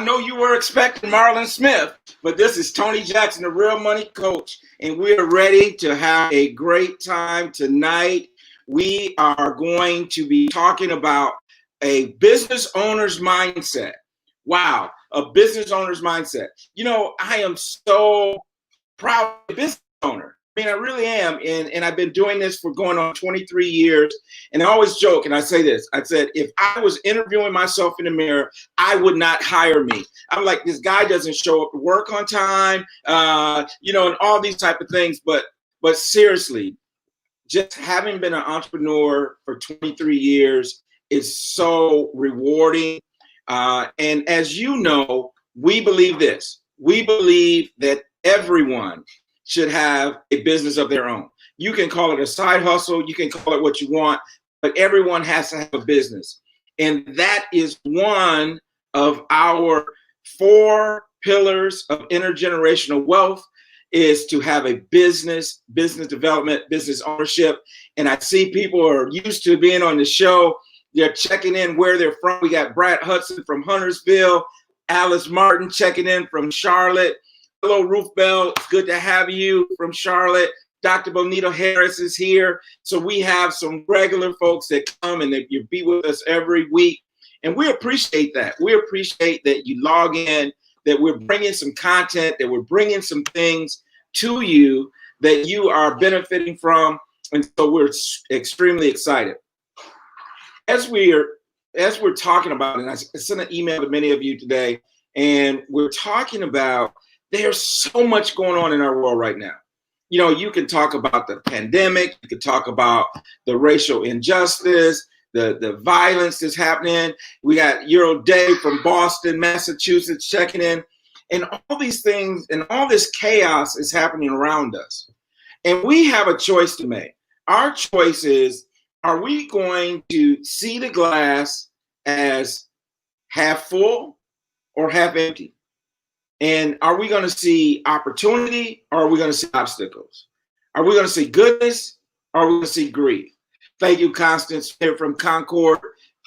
I know you were expecting Marlon Smith, but this is Tony Jackson, the Real Money Coach, and we are ready to have a great time tonight. We are going to be talking about a business owner's mindset. Wow, a business owner's mindset. You know, I am so proud of a business owner. I mean, I really am. And I've been doing this for going on 23 years. And I always joke, and I say this. I said, if I was interviewing myself in the mirror, I would not hire me. I'm like, this guy doesn't show up to work on time, and all these type of things. But seriously, just having been an entrepreneur for 23 years is so rewarding. And as you know, we believe this. We believe that everyone should have a business of their own. You can call it a side hustle, you can call it what you want, but everyone has to have a business. And that is one of our 4 pillars of intergenerational wealth, is to have a business development, business ownership. And I see people are used to being on the show. They're checking in where they're from. We got Brad Hudson from Huntersville, Alice Martin checking in from Charlotte. Hello, Ruth Bell. It's good to have you from Charlotte. Dr. Bonita Harris is here. So we have some regular folks that come and you be with us every week. And we appreciate that. We appreciate that you log in, that we're bringing some content, that we're bringing some things to you that you are benefiting from. And so we're extremely excited. As we're talking about, and I sent an email to many of you today, and we're talking about there's so much going on in our world right now. You know, you can talk about the pandemic, you can talk about the racial injustice, the violence that's happening. We got Euro Day from Boston, Massachusetts checking in, and all these things and all this chaos is happening around us. And we have a choice to make. Our choice is, are we going to see the glass as half full or half empty? And are we going to see opportunity, or are we going to see obstacles? Are we going to see goodness, or are we going to see grief? Thank you, Constance, here from Concord,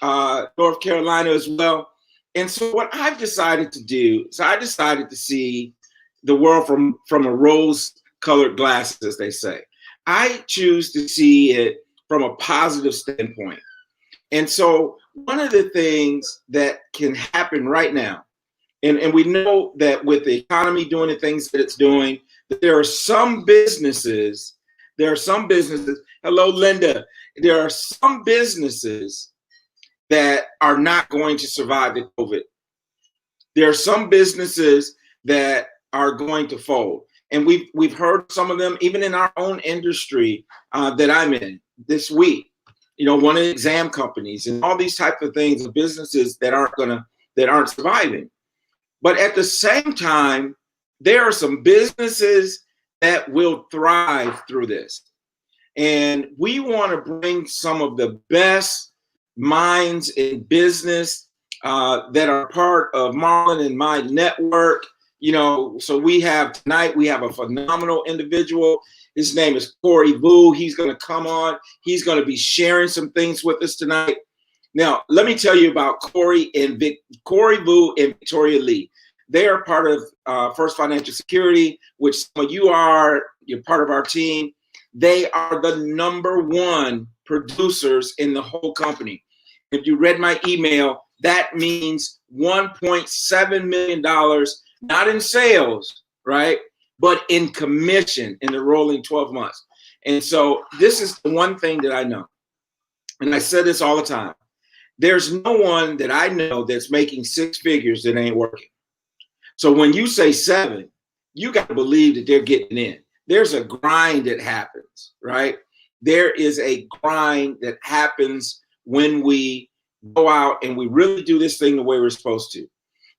North Carolina as well. And so what I've decided to do is I decided to see the world from a rose-colored glass, as they say. I choose to see it from a positive standpoint. And so one of the things that can happen right now, and we know that with the economy doing the things that it's doing, that there are some businesses, hello, Linda, there are some businesses that are not going to survive the COVID. There are some businesses that are going to fold. And we've heard some of them, even in our own industry that I'm in this week, you know, one of the exam companies and all these types of things, businesses that aren't surviving. But at the same time, there are some businesses that will thrive through this. And we want to bring some of the best minds in business that are part of Marlon and my network. You know, so we have a phenomenal individual. His name is Corey Vuu. He's going to come on. He's going to be sharing some things with us tonight. Now, let me tell you about Corey Vuu and Victoria Lee. They are part of First Financial Security, which some of you are. You're part of our team. They are the #1 producers in the whole company. If you read my email, that means $1.7 million, not in sales, right, but in commission in the rolling 12 months. And so this is the one thing that I know, and I say this all the time. There's no one that I know that's making 6 figures that ain't working. So when you say 7, you got to believe that they're getting in. There's a grind that happens, right? There is a grind that happens when we go out and we really do this thing the way we're supposed to.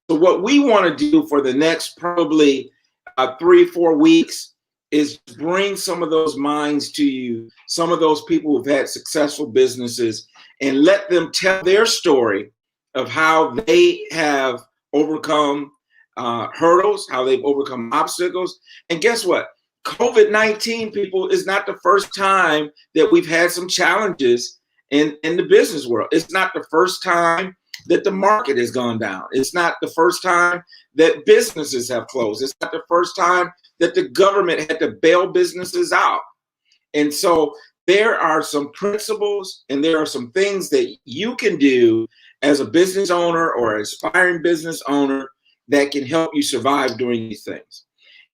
So what we want to do for the next probably 3-4 weeks is bring some of those minds to you, some of those people who've had successful businesses, and let them tell their story of how they have overcome hurdles, how they've overcome obstacles. And guess what? COVID-19, people, is not the first time that we've had some challenges in the business world. It's not the first time that the market has gone down. It's not the first time that businesses have closed. It's not the first time that the government had to bail businesses out. And so there are some principles and there are some things that you can do as a business owner or aspiring business owner that can help you survive during these things.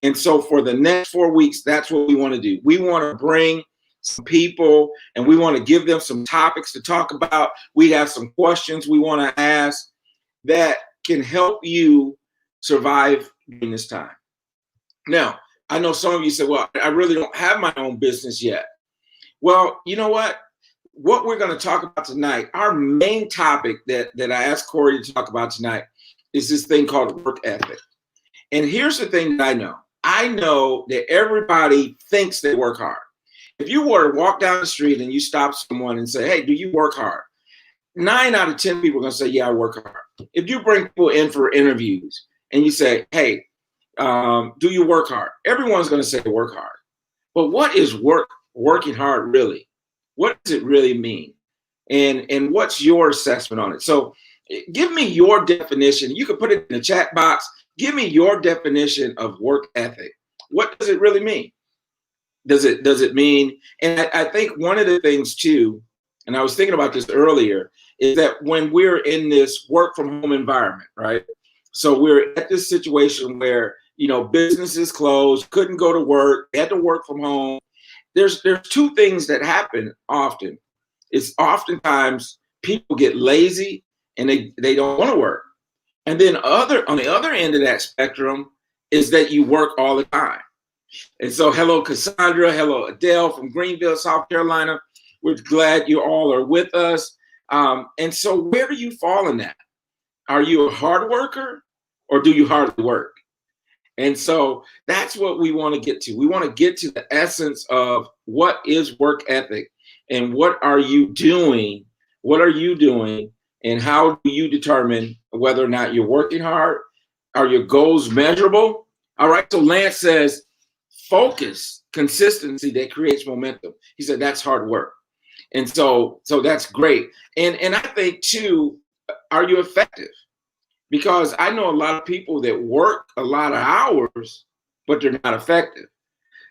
And so for the next 4 weeks, that's what we want to do. We want to bring some people and we want to give them some topics to talk about. We have some questions we want to ask that can help you survive during this time. Now, I know some of you said, well, I really don't have my own business yet. Well, you know what? What we're going to talk about tonight, our main topic that I asked Corey to talk about tonight is this thing called work ethic. And here's the thing that I know. I know that everybody thinks they work hard. If you were to walk down the street and you stop someone and say, hey, do you work hard? 9 out of 10 people are going to say, yeah, I work hard. If you bring people in for interviews and you say, hey, do you work hard? Everyone's going to say work hard. But what is working hard really? What does it really mean? And what's your assessment on it? So give me your definition. You can put it in the chat box. Give me your definition of work ethic. What does it really mean? Does it mean, and I think one of the things too, and I was thinking about this earlier, is that when we're in this work from home environment, right? So we're at this situation where, you know, businesses closed, couldn't go to work, had to work from home. There's 2 things that happen often. It's oftentimes people get lazy and they don't want to work. And then on the other end of that spectrum is that you work all the time. And so hello, Cassandra. Hello, Adele from Greenville, South Carolina. We're glad you all are with us. And so where do you fall in that? Are you a hard worker or do you hardly work? And so that's what we want to get to. We want to get to the essence of what is work ethic and what are you doing? What are you doing? And how do you determine whether or not you're working hard? Are your goals measurable? All right. So Lance says, focus, consistency that creates momentum. He said that's hard work. And so that's great. And I think too, are you effective? Because I know a lot of people that work a lot of hours, but they're not effective.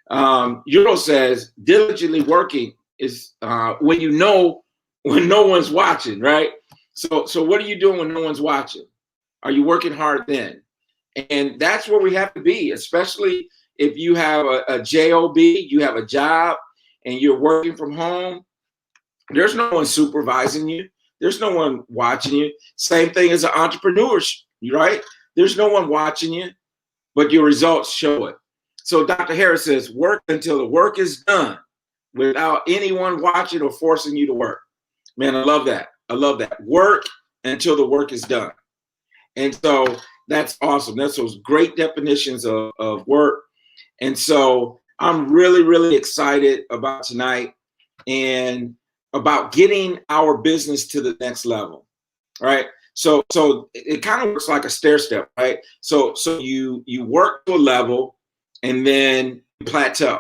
Euro says diligently working is when no one's watching, right? So what are you doing when no one's watching? Are you working hard then? And that's where we have to be, especially if you have a job, you have a job and you're working from home. There's no one supervising you. There's no one watching you. Same thing as an entrepreneur, right? There's no one watching you, but your results show it. So Dr. Harris says, work until the work is done without anyone watching or forcing you to work. Man, I love that. I love that. Work until the work is done. And so that's awesome. That's those great definitions of work. And so I'm really, really excited about tonight and about getting our business to the next level, right? So it kind of works like a stair step, right? So you work to a level and then you plateau.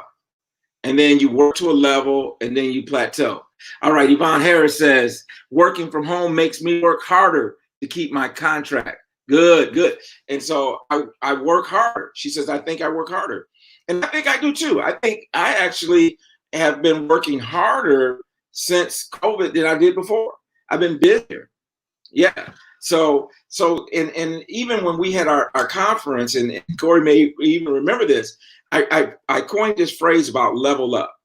And then you work to a level and then you plateau. All right, Yvonne Harris says, working from home makes me work harder to keep my contract. Good. And so I work harder. She says, I think I work harder. And I think I do too. I think I actually have been working harder since COVID than I did before. I've been busier. Yeah. So and even when we had our conference, and Corey may even remember this, I coined this phrase about level up.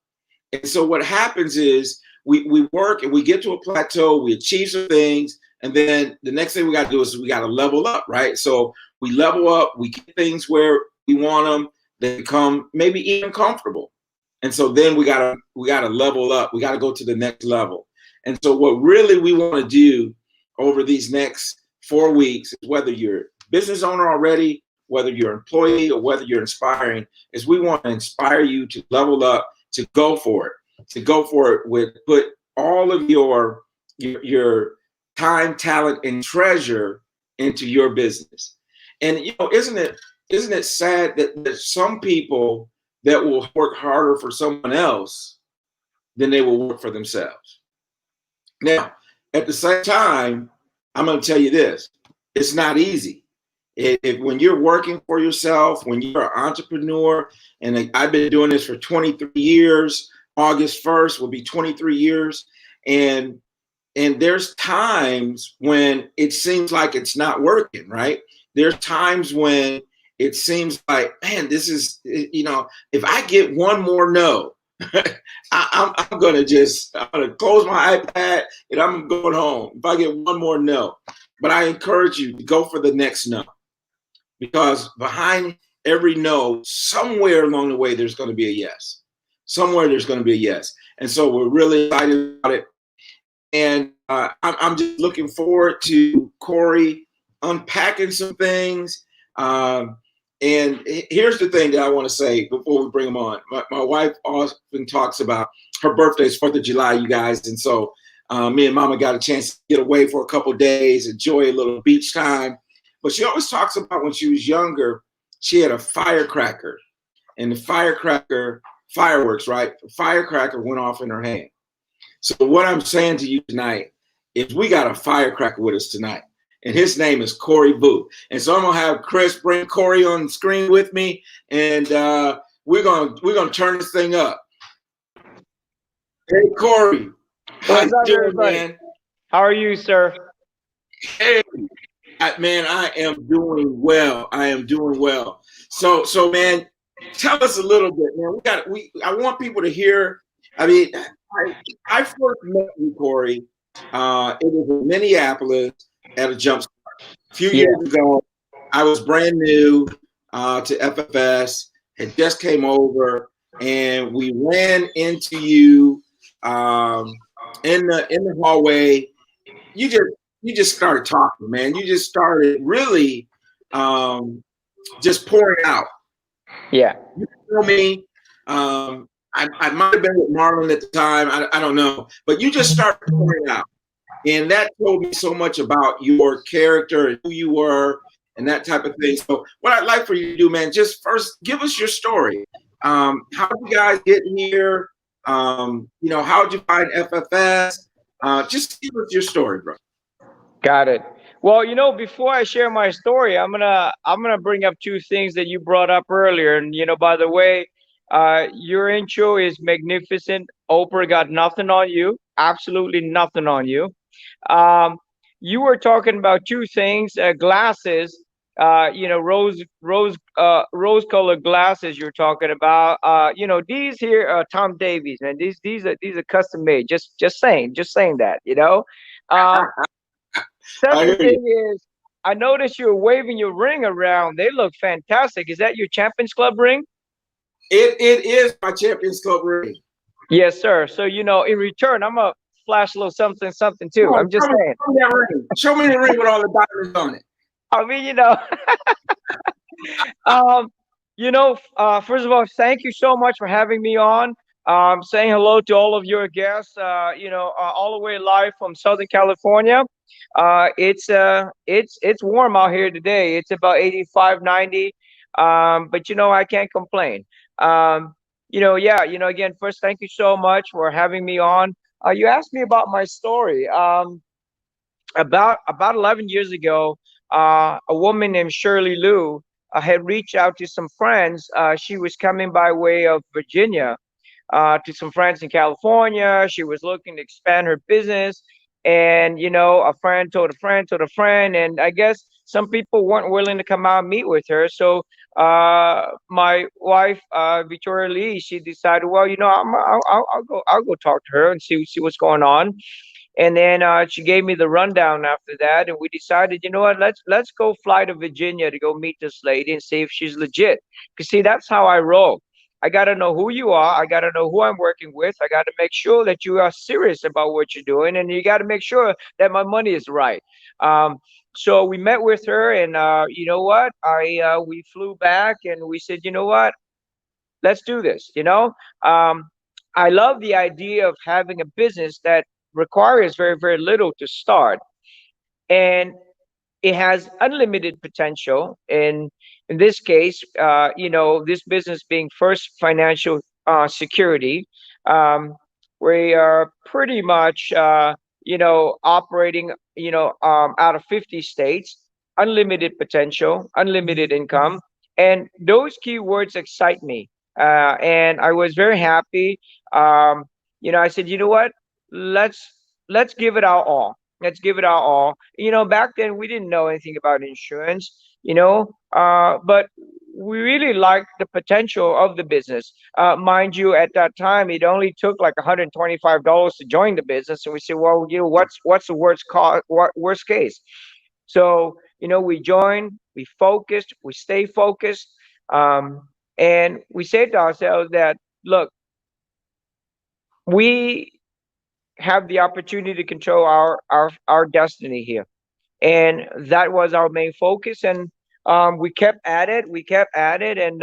And so what happens is we work and we get to a plateau, we achieve some things, and then the next thing we got to do is we got to level up, right? So we level up, we get things where we want them, they become maybe even comfortable. And so then we gotta level up. We gotta go to the next level. And so what really we want to do over these next 4 weeks, whether you're a business owner already, whether you're an employee, or whether you're inspiring, is we want to inspire you to level up, to go for it, with put all of your time, talent, and treasure into your business. And isn't it sad that there's some people that will work harder for someone else than they will work for themselves? Now, at the same time, I'm going to tell you this, it's not easy. When you're working for yourself, when you're an entrepreneur, and I've been doing this for 23 years, August 1st will be 23 years. And there's times when it seems like it's not working, right? There's times when it seems like, man, this is, if I get one more no, I'm going to close my iPad and I'm going home if I get one more no. But I encourage you to go for the next no, because behind every no, somewhere along the way, there's going to be a yes. Somewhere there's going to be a yes. And so we're really excited about it. And I'm just looking forward to Corey unpacking some things. And here's the thing that I want to say before we bring him on. My wife often talks about her birthday is 4th of July, you guys. And so me and Mama got a chance to get away for a couple of days, enjoy a little beach time. But she always talks about when she was younger, she had a firecracker. And the fireworks, right? The firecracker went off in her hand. So what I'm saying to you tonight is we got a firecracker with us tonight, and his name is Corey Vuu. And so I'm gonna have Chris bring Corey on the screen with me, and we're gonna turn this thing up. Hey Corey, how you doing, man? How are you, sir? Hey, man, I am doing well. I am doing well. So man, tell us a little bit, man. I want people to hear. I mean, I first met you, Corey. It was in Minneapolis at a jump start. A few years ago, I was brand new to FFS, had just came over, and we ran into you in the hallway. You just started talking, man. You just started really just pouring out. Yeah. You feel me? I might have been with Marlon at the time. I don't know. But you just started pouring out. And that told me so much about your character and who you were and that type of thing. So what I'd like for you to do, man, just first give us your story. How did you guys get here? How did you find FFS? Just give us your story, bro. Got it. Well, before I share my story, I'm gonna bring up two things that you brought up earlier. And by the way, your intro is magnificent. Oprah got nothing on you. Absolutely nothing on you. You were talking about two things: glasses. Rose colored glasses. You're talking about. These here are Tom Davies, and these are custom made. Just saying that. Um, Second thing is, I noticed you're waving your ring around. They look fantastic. Is that your Champions Club ring? It is my Champions Club ring. Yes, sir. So, in return, I'm going to flash a little something too. I'm just saying. Show me the ring with all the diamonds on it. I mean, first of all, thank you so much for having me on. Saying hello to all of your guests, all the way live from Southern California. It's warm out here today. It's about 85, 90. But I can't complain. Again, first, thank you so much for having me on. You asked me about my story. About 11 years ago, a woman named Shirley Liu had reached out to some friends. She was coming by way of Virginia to some friends in California. She was looking to expand her business. And, a friend told a friend told a friend. And I guess some people weren't willing to come out and meet with her. So my wife, Victoria Lee, she decided, well, I'll go talk to her and see what's going on. And then she gave me the rundown after that, and we decided, what, let's go fly to Virginia to go meet this lady and see if she's legit. Because see, that's how I roll. I got to know who you are. I got to know who I'm working with. I got to make sure that you are serious about what you're doing, and you got to make sure that my money is right. So we met with her, and you know what? We flew back, and we said, you know what? Let's do this. I love the idea of having a business that requires very, very little to start, and it has unlimited potential. And in this case, this business being First Financial Security, we are pretty much, operating, out of 50 states, unlimited potential, unlimited income. And those keywords excite me. And I was very happy. Um, I said, you know what? Let's let's give it our all. Let's give it our all. Back then we didn't know anything about insurance, but we really liked the potential of the business. Mind you, at that time, it only took like $125 to join the business, and we said, well, what's the worst case? So we joined, we focused, we stay focused, and we said to ourselves that, look, we have the opportunity to control our destiny here, and that was our main focus. And we kept at it, and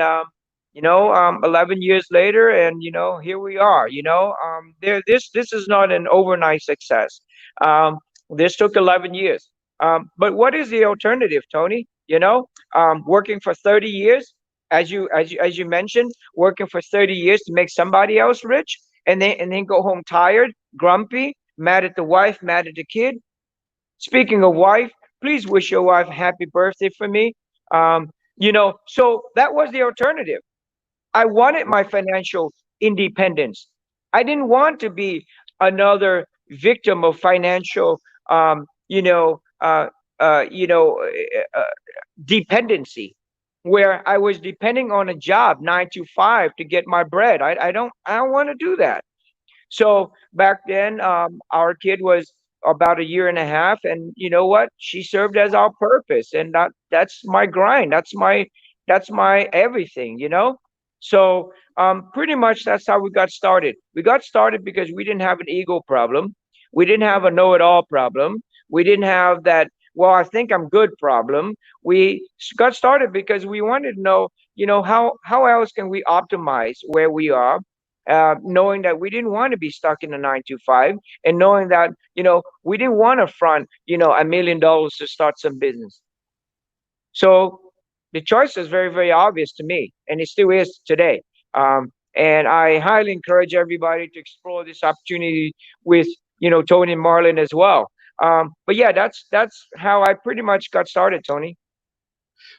11 years later, and here we are. This is not an overnight success. um, this took 11 years. But what is the alternative, Tony? Working for 30 years, as you mentioned, working for 30 years to make somebody else rich, and then go home tired, grumpy, mad at the wife, mad at the kid. Speaking of wife, please wish your wife a happy birthday for me. So that was the alternative. I wanted my financial independence. I didn't want to be another victim of financial, um, you know, uh, uh, you know, dependency, where I was depending on a job 9 to 5 to get my bread. I don't want to do that. So back then, our kid was about a year and a half, and you know what? She served as our purpose, and that's my grind. That's my everything. So pretty much that's how we got started. We got started because we didn't have an ego problem. We didn't have a know-it-all problem. We didn't have that. Well, I think I'm good problem. We got started because we wanted to know, how else can we optimize where we are, knowing that we didn't want to be stuck in a 9 to 5, and knowing that we didn't want to front $1 million to start some business. So the choice is very, very obvious to me, and it still is today. And I highly encourage everybody to explore this opportunity with Tony and Marlon as well. But yeah, that's how I pretty much got started, Tony.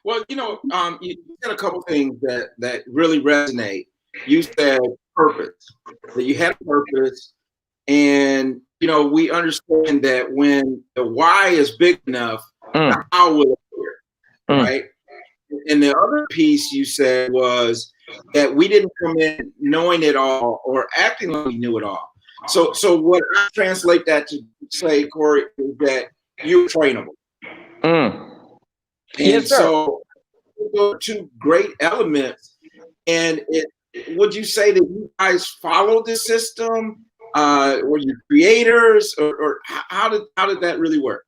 Well, you said a couple things that really resonate. You said purpose, that you had a purpose, and we understand that when the why is big enough, Mm, the how will appear, mm. right? And the other piece you said was that we didn't come in knowing it all or acting like we knew it all. So what I translate that to say, Corey, is that you're trainable. Mm. And Yes, sir. so those are two great elements. And would you say that you guys follow the system? Were you creators, or how did that really work?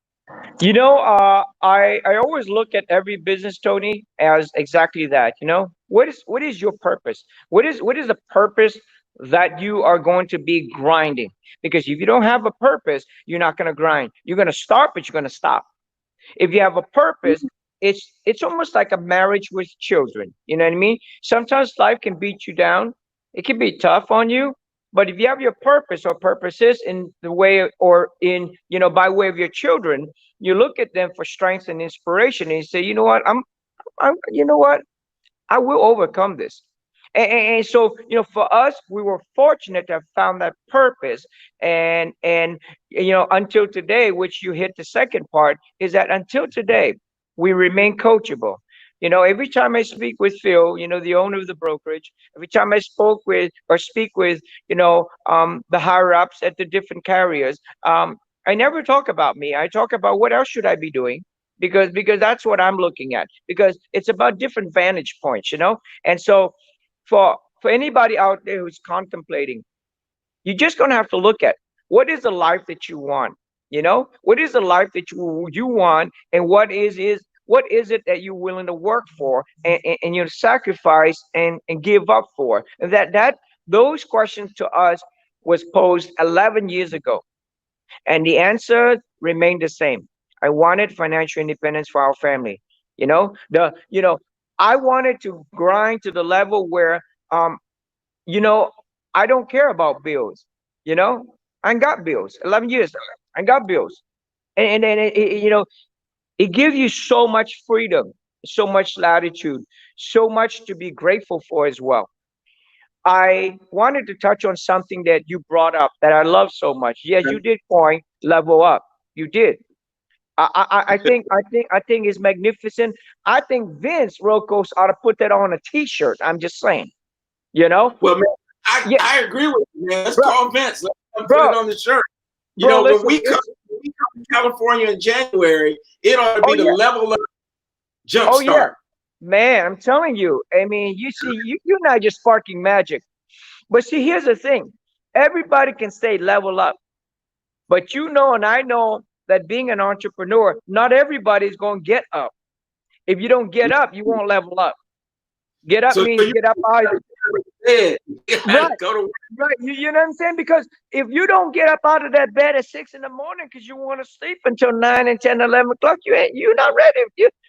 I always look at every business, Tony, as exactly that. What is your purpose? What is the purpose that you are going to be grinding? Because if you don't have a purpose, you're not going to grind. You're going to start, but you're going to stop. If you have a purpose, it's almost like a marriage with children. You know what I mean? Sometimes life can beat you down. It can be tough on you. But if you have your purpose or purposes in the way, or in, by way of your children, you look at them for strength and inspiration, and you say, you know what, you know what, I will overcome this. And so, for us, we were fortunate to have found that purpose. And until today, which you hit the second part, is that until today, we remain coachable. Every time I speak with Phil, the owner of the brokerage, every time I spoke with or speak with, the higher ups at the different carriers, I never talk about me. I talk about what else should I be doing, because that's what I'm looking at, because it's about different vantage points. And so for anybody out there who's contemplating, you're just going to have to look at what is the life that you want. What is the life that you want, and what is it that you're willing to work for, and you sacrifice and give up for. And that those questions to us was posed 11 years ago, and the answer remained the same. I wanted financial independence for our family. I wanted to grind to the level where, um, you know, I don't care about bills. You know, I ain't got bills. 11 years. I got bills. And you know, it gives you so much freedom, so much latitude, so much to be grateful for as well. I wanted to touch on something that you brought up that I love so much. Yes, you did point level up. You did. I think it's magnificent. I think Vince Rocos ought to put that on a T-shirt. I'm just saying. You know? Well, man, Yeah, I agree with you, man. Let's bro, call Vince. Let's put bro, it on the shirt. You bro. know, Listen, it's when we come to California in January, it ought to oh be the yeah, level up jump oh yeah, start. man. I'm telling you. I mean, you see, you're not just sparking magic. But see, here's the thing. Everybody can say level up, but you know, and I know that being an entrepreneur, not everybody's going to get up. If you don't get up, you won't level up. Get up So means you get up out. said you gotta Right, go to work. right. You know what I'm saying? Because if you don't get up out of that bed at 6 in the morning because you want to sleep until 9 and 10, 11 o'clock, you're not ready.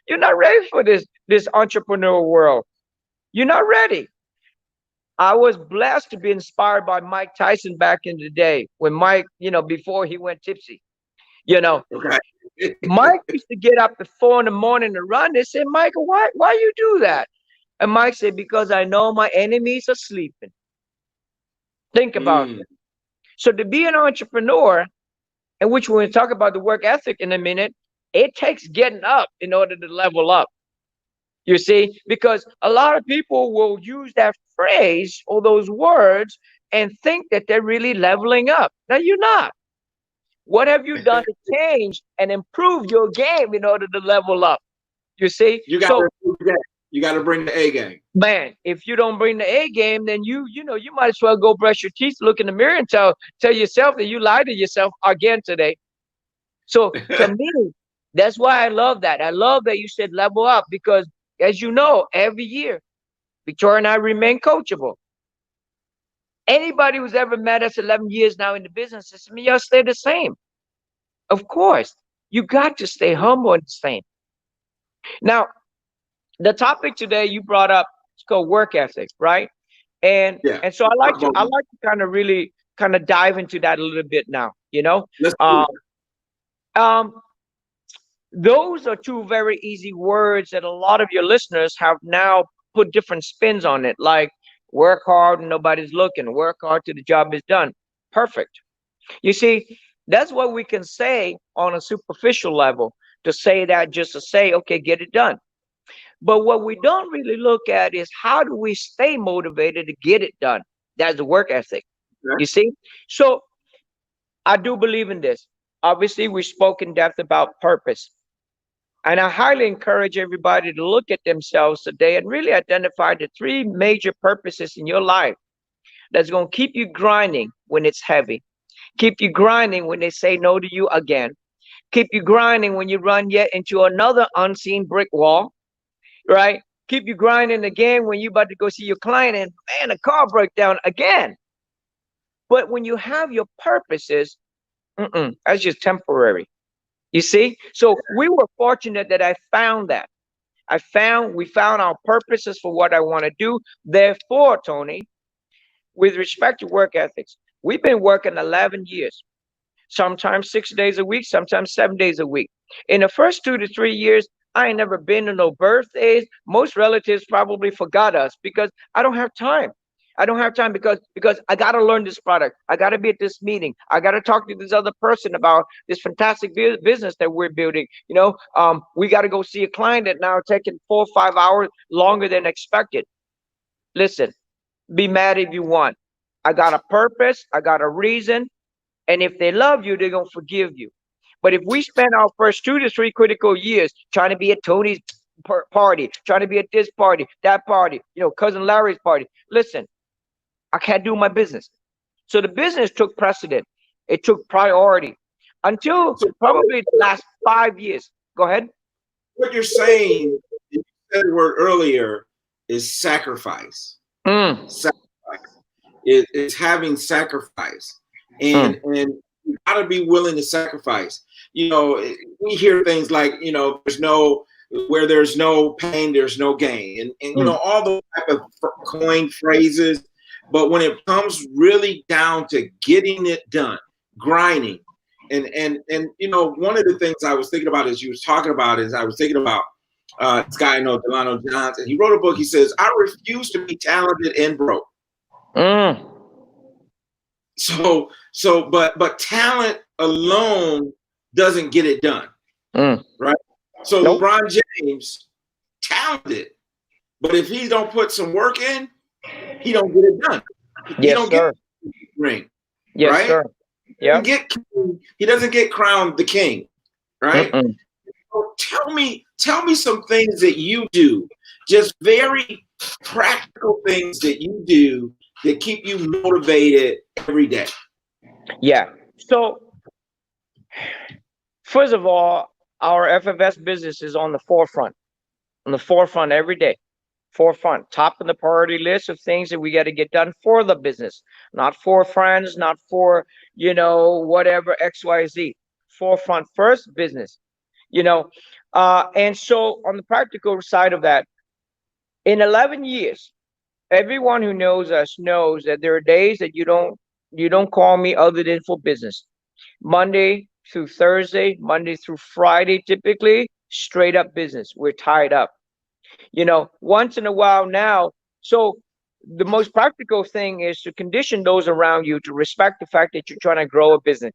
You're not ready for this entrepreneurial world. You're not ready. I was blessed to be inspired by Mike Tyson back in the day when Mike, before he went tipsy. You know, Okay. Mike used to get up at 4 in the morning to run. They said, Michael, why you do that? And Mike said, because I know my enemies are sleeping. Think about Mm, it. So to be an entrepreneur, and which we're going to talk about the work ethic in a minute, it takes getting up in order to level up. You see, because a lot of people will use that phrase or those words and think that they're really leveling up. Now you're not. What have you done to change and improve your game in order to level up? You see? you got So, to you got to bring the A game. man, if you don't bring the A game, then you might as well go brush your teeth, look in the mirror, and tell yourself that you lied to yourself again today. So to me, that's why I love that. I love that you said level up because, as you know, every year, Victoria and I remain coachable. Anybody who's ever met us 11 years now in the business says, me, y'all stay the same. Of course, you got to stay humble and the same. Now, the topic today you brought up is called work ethic, right? And Yeah. and so I like Talk to about I like to kind of really kind of dive into that a little bit now. let's do Um, it. um, those are two very easy words that a lot of your listeners have now put different spins on it, like work hard and nobody's looking, work hard till the job is done. Perfect. You see, that's what we can say on a superficial level, to say that just to say, okay, get it done. But what we don't really look at is how do we stay motivated to get it done? That's the work ethic. Okay. You see? So I do believe in this. Obviously, we spoke in depth about purpose. And I highly encourage everybody to look at themselves today and really identify the three major purposes in your life that's going to keep you grinding when it's heavy, keep you grinding when they say no to you again, keep you grinding when you run yet into another unseen brick wall, right? Keep you grinding again when you about to go see your client and man, a car broke down again. But when you have your purposes, that's just temporary. You see? So we were fortunate that I found that. We found our purposes for what I want to do. Therefore, Tony, with respect to work ethics, we've been working 11 years, sometimes 6 days a week, sometimes 7 days a week. In the first 2 to 3 years, I ain't never been to no birthdays. Most relatives probably forgot us because I don't have time. I don't have time because I got to learn this product. I got to be at this meeting. I got to talk to this other person about this fantastic business that we're building. We got to go see a client that now taking 4 or 5 hours longer than expected. Listen, be mad if you want. I got a purpose. I got a reason. And if they love you, they're going to forgive you. But if we spend our first 2 to 3 critical years trying to be at Tony's party, trying to be at this party, that party, cousin Larry's party, listen, I can't do my business. So the business took precedent. It took priority until So probably the last 5 years. Go ahead. what you're saying, you said the word earlier, is sacrifice. Mm, Sacrifice. It's having sacrifice. mm, And you gotta be willing to sacrifice. We hear things like, there's no pain, there's no gain. And mm, all those type of coined phrases. But when it comes really down to getting it done, grinding, And you know, one of the things I was thinking about as you was talking about is I was thinking about this guy I know, Delano Johnson. He wrote a book. He says, "I refuse to be talented and broke." Mm. But talent alone doesn't get it done, Mm. right? So Nope. LeBron James, talented, but if he don't put some work in, he don't get it done. He Yes, don't get sir. the ring, Yes, right? sir. Yeah. He doesn't get crowned the king, right? Mm-mm. So tell me some things that you do, just very practical things that you do that keep you motivated every day. Yeah. So first of all, our FFS business is on the forefront every day. Forefront, top of the priority list of things that we got to get done for the business, not for friends, not for, whatever, XYZ. Forefront first, business, you know. And so on the practical side of that, in 11 years, everyone who knows us knows that there are days that you don't call me other than for business. Monday through Thursday, Monday through Friday, typically straight up business. We're tied up. Once in a while now. So the most practical thing is to condition those around you to respect the fact that you're trying to grow a business,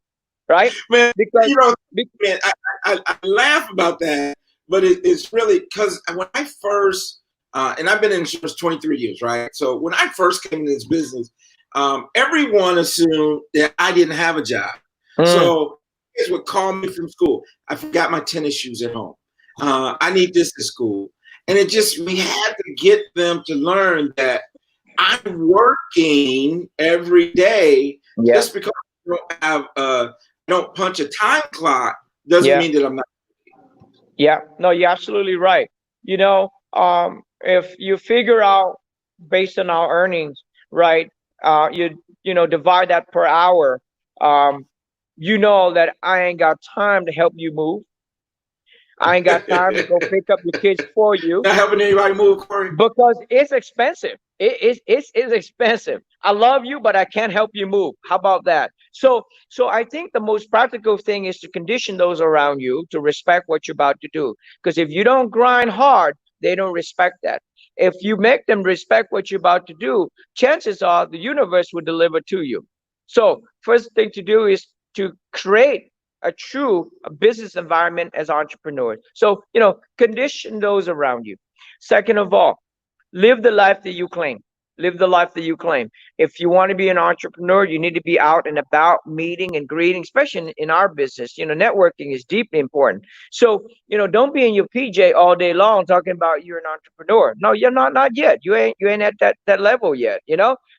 right? Man, Because you know, be- man, I laugh about that, but it's really because when I first, and I've been in insurance 23 years, right? So when I first came into this business, everyone assumed that I didn't have a job. Mm, So kids would call me from school. I forgot my tennis shoes at home. I need this at school. And we had to get them to learn that I'm working every day. yeah, Just because I don't punch a time clock doesn't yeah, mean that I'm not. yeah. No, you're absolutely right. If you figure out based on our earnings, right? Divide that per hour. Um, you know that I ain't got time to help you move. I ain't got time to go pick up your kids for you. Not helping anybody move, Corey. Because it's expensive. It's expensive. I love you, but I can't help you move. How about that? So I think the most practical thing is to condition those around you to respect what you're about to do. Because if you don't grind hard, they don't respect that. If you make them respect what you're about to do, chances are the universe will deliver to you. So first thing to do is to create a true business environment as entrepreneurs. So, condition those around you. Second of all, live the life that you claim. Live the life that you claim. If you want to be an entrepreneur, you need to be out and about, meeting and greeting, especially in our business. Networking is deeply important. So, don't be in your PJ all day long talking about you're an entrepreneur. No, you're not yet. You ain't at that level yet.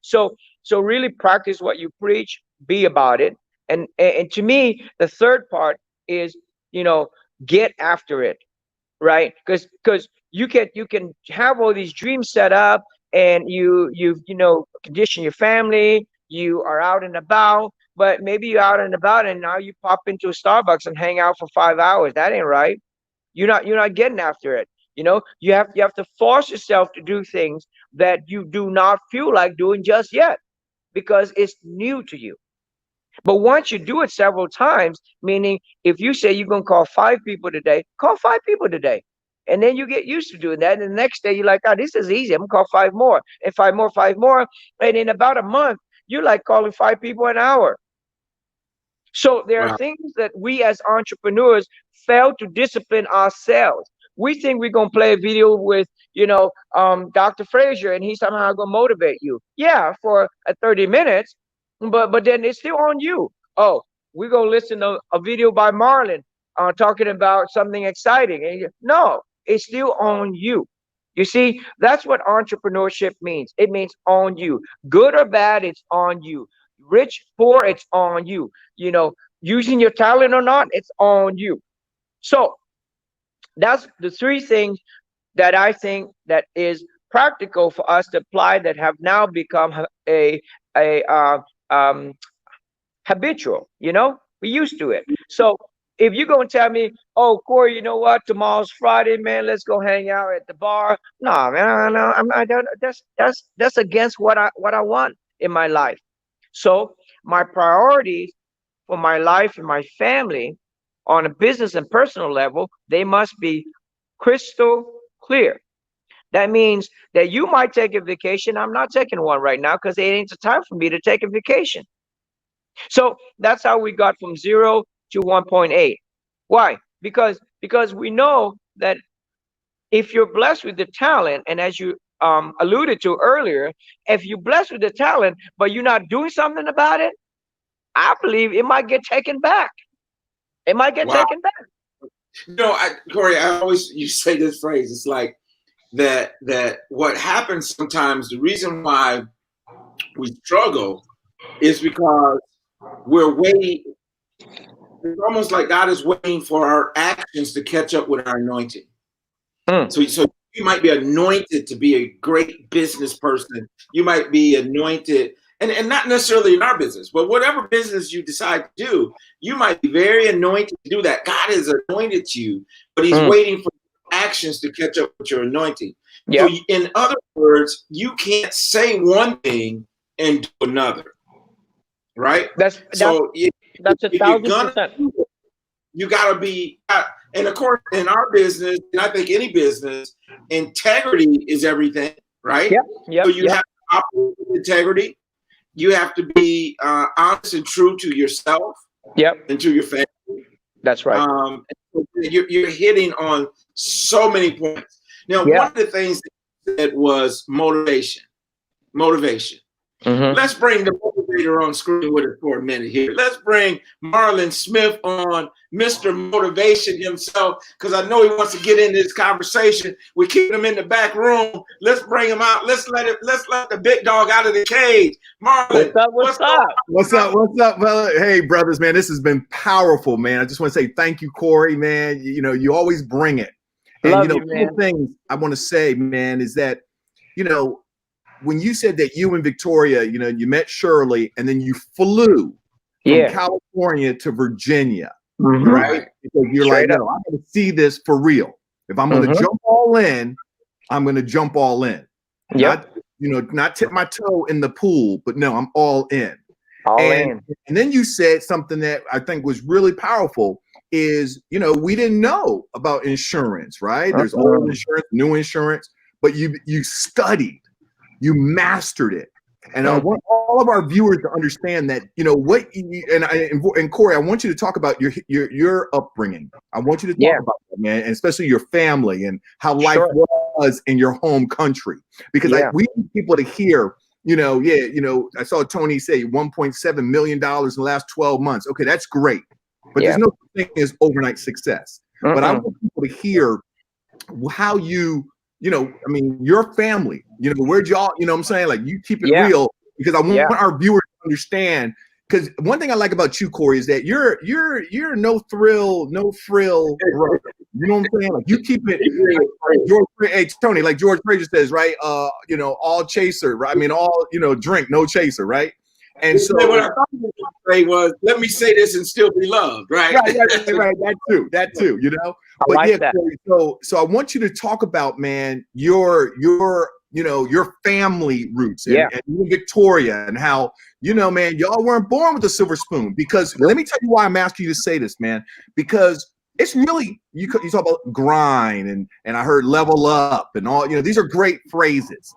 So really practice what you preach, be about it. And to me, the third part is, you know, get after it, right? Because you can have all these dreams set up, and you condition your family. You are out and about, but maybe you're out and about, and now you pop into a Starbucks and hang out for 5 hours. That ain't right. You're not getting after it. You have to force yourself to do things that you do not feel like doing just yet, because it's new to you. But once you do it several times, meaning if you say you're going to call 5 people today, call 5 people today. And then you get used to doing that. And the next day you're like, oh, this is easy. I'm going to call 5 more and 5 more, 5 more. And in about a month, you're like calling 5 people an hour. So there are Wow. things that we as entrepreneurs fail to discipline ourselves. We think we're gonna play a video with, Dr. Frazier, and he's somehow gonna motivate you. Yeah, for 30 minutes, but then it's still on you. Oh, we're gonna listen to a video by Marlon talking about something exciting. No, it's still on you. You see, that's what entrepreneurship means. It means on you. Good or bad, it's on you. Rich, poor, it's on you. Using your talent or not, it's on you. So that's the three things that I think that is practical for us to apply, that have now become a habitual. We used to it. So if you're gonna tell me, oh, Corey, you know what, tomorrow's Friday, man, let's go hang out at the bar. No, man, no, I'm not. That's against what I want in my life. So my priorities for my life and my family on a business and personal level, they must be crystal clear. That means that you might take a vacation. I'm not taking one right now because it ain't the time for me to take a vacation. So that's how we got from 0 to 1.8. Why? Because we know that if you're blessed with the talent, and as you alluded to earlier, if you're blessed with the talent, but you're not doing something about it, I believe it might get taken back. It might get Wow. taken back. Corey, I always you say this phrase. It's like that what happens sometimes, the reason why we struggle is because we're waiting. It's almost like God is waiting for our actions to catch up with our anointing. So you might be anointed to be a great business person. You might be anointed, and not necessarily in our business, but whatever business you decide to do, you might be very anointed to do that. God has anointed you, but He's waiting for actions to catch up with your anointing. Yep. So in other words, you can't say one thing and do another, right? That's 1,000%. You got to be, and of course, in our business, and I think any business, integrity is everything, right? Yep. So you have to operate with integrity. You have to be honest and true to yourself. Yep. And to your family. That's right. You're hitting on so many points. Now, one of the things that was motivation. Let's bring the motivator on screen with us for a minute here. Let's bring Marlon Smith on, Mr. Motivation himself, because I know he wants to get into this conversation. We're keeping him in the back room. Let's bring him out. Let's let the big dog out of the cage. Marlon, what's up? What's up, brother? Hey, brothers, man, this has been powerful, man. I just want to say thank you, Corey, man. You always bring it. And Love you, one man. of the things I want to say, man, is that, when you said that you and Victoria, you met Shirley and then you flew from California to Virginia, right? Because you're Straight like, up. I'm going to see this for real. If I'm going to jump all in, I'm going to jump all in. Not tip my toe in the pool, but no, I'm all in. And then you said something that I think was really powerful is, we didn't know about insurance, right? There's old insurance, new insurance, but you studied. You mastered it. And I want all of our viewers to understand that, and Corey, I want you to talk about your upbringing. I want you to talk about that, man, and especially your family and how life was in your home country. Because we need people to hear, I saw Tony say $1.7 million in the last 12 months. Okay, that's great. But there's no thing as overnight success. But I want people to hear how you, your family, where'd y'all, what I'm saying? Like, you keep it real, because I want our viewers to understand. Because one thing I like about you, Corey, is that you're no thrill, no frill brother. You know what I'm saying? Like, you keep it. Tony, like George Fraser says, right? All chaser, right? I mean, all drink, no chaser, right? And so what I thought you were going to say was, let me say this and still be loved, right? Right. That too. But like that. So I want you to talk about, man, your family roots and Victoria, and how, man, y'all weren't born with a silver spoon. Because let me tell you why I'm asking you to say this, man. Because it's really, you talk about grind and I heard level up and all, these are great phrases.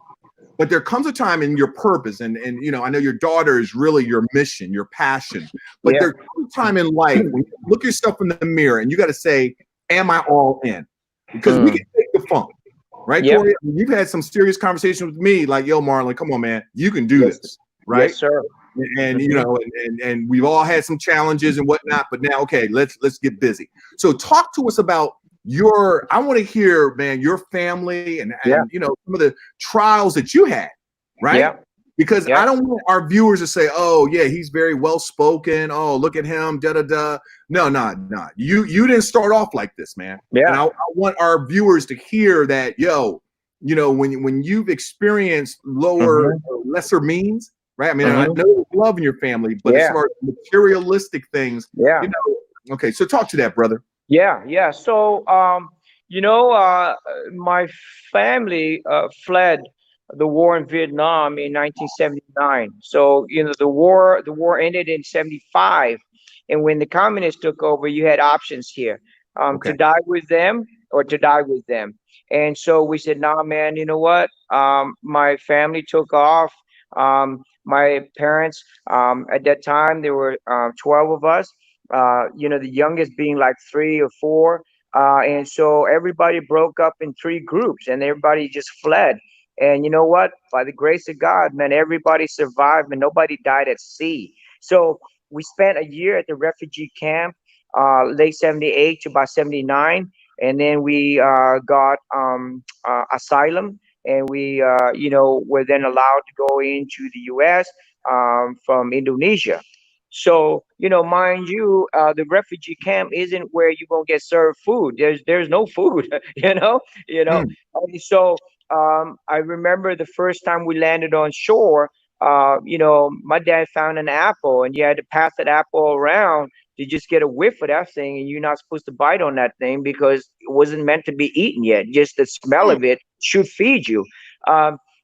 But there comes a time in your purpose, and I know your daughter is really your mission, your passion. But there comes a time in life when you look yourself in the mirror and you got to say, am I all in? Because we can take the funk, right, Corey? You've had some serious conversations with me, like, yo, Marlon, come on, man, you can do this, right? Yes, sir. And and we've all had some challenges and whatnot, but now, okay, let's get busy. So talk to us about I want to hear, man, your family and some of the trials that you had, right? Yeah. Because I don't want our viewers to say, oh yeah, he's very well spoken. Oh, look at him, da da da. No. You didn't start off like this, man. Yeah. And I want our viewers to hear that, when you've experienced lower or lesser means, right? I mean, I know there's love in your family, but as far as materialistic things, okay. So talk to that, brother. Yeah. So, my family fled the war in Vietnam in 1979. So, the war ended in 75, And when the communists took over, you had options here, to die with them or to die with them. And so we said, nah, man, you know what? My family took off. My parents, at that time, there were 12 of us, the youngest being like 3 or 4. And so everybody broke up in 3 groups and everybody just fled. And you know what? By the grace of God, man, everybody survived and nobody died at sea. So we spent a year at the refugee camp, late 78 to about 79. And then we got asylum, and we, were then allowed to go into the U.S. From Indonesia. So, mind you, the refugee camp isn't where you're gonna get served food. There's no food, And so I remember the first time we landed on shore. My dad found an apple, and you had to pass that apple around to just get a whiff of that thing, and you're not supposed to bite on that thing because it wasn't meant to be eaten yet. Just the smell of it should feed you.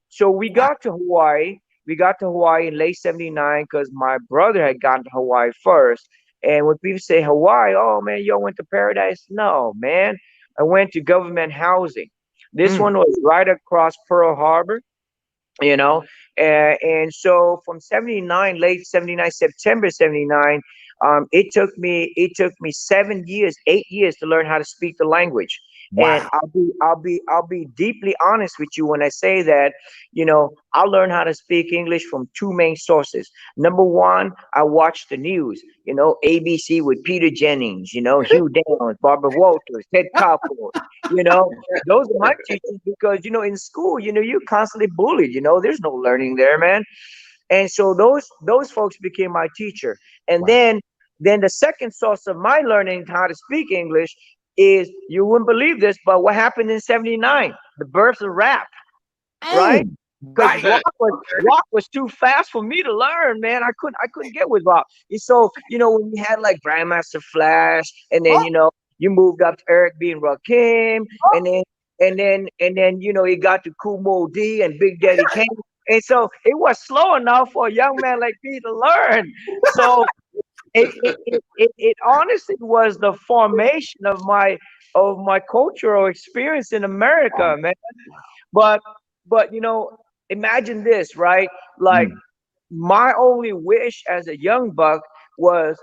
So we got to Hawaii. We got to Hawaii in late 79 because my brother had gotten to Hawaii first. And when people say Hawaii, oh man, y'all went to paradise. No, man. I went to government housing. This one was right across Pearl Harbor, and so from 79, late 79, September 79, it took me 7 years, 8 years to learn how to speak the language. Wow. And I'll be deeply honest with you when I say that, I learned how to speak English from 2 main sources. Number one, I watched the news, ABC with Peter Jennings, Hugh Downs, Barbara Walters, Ted Koppel, those are my teachers because, in school, you're constantly bullied, there's no learning there, man. And so those folks became my teacher. And then the second source of my learning how to speak English is, you wouldn't believe this, but what happened in 79, the birth of rap, right? Because rock was too fast for me to learn, man. I couldn't get with rock. And so, when you had like Grandmaster Flash, and then, you moved up to Eric B. and Rakim, and then, it got to Kumo D and Big Daddy Kane. And so it was slow enough for a young man like me to learn. So it honestly was the formation of my cultural experience in America, man. But imagine this, right? Like my only wish as a young buck was,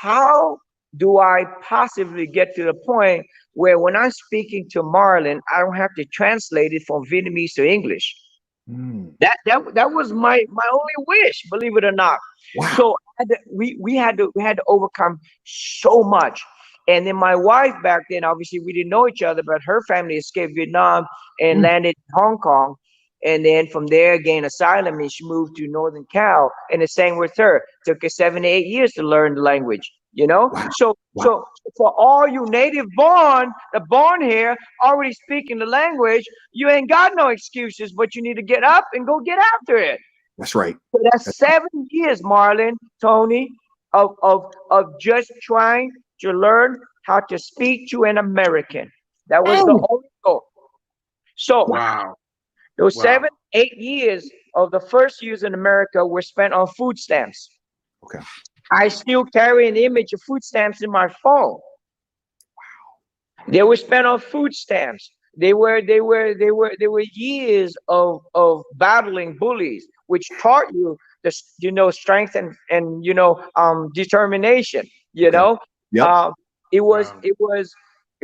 how do I possibly get to the point where when I'm speaking to Marlon, I don't have to translate it from Vietnamese to English? That was my only wish, believe it or not. Wow. So we had to overcome so much. And then my wife back then, obviously we didn't know each other, but her family escaped Vietnam and landed in Hong Kong. And then from there gained asylum, and she moved to Northern Cal. And the same with her. Took her 7 to 8 years to learn the language. Wow. So for all you native born here, already speaking the language, you ain't got no excuses, but you need to get up and go get after it. That's right. So that's 7 years, Marlon, Tony, of just trying to learn how to speak to an American. That was the only goal. So those 7, 8 years of the first years in America were spent on food stamps. Okay. I still carry an image of food stamps in my phone. Wow. They were spent on food stamps. They were years of battling bullies, which taught you the strength and determination. It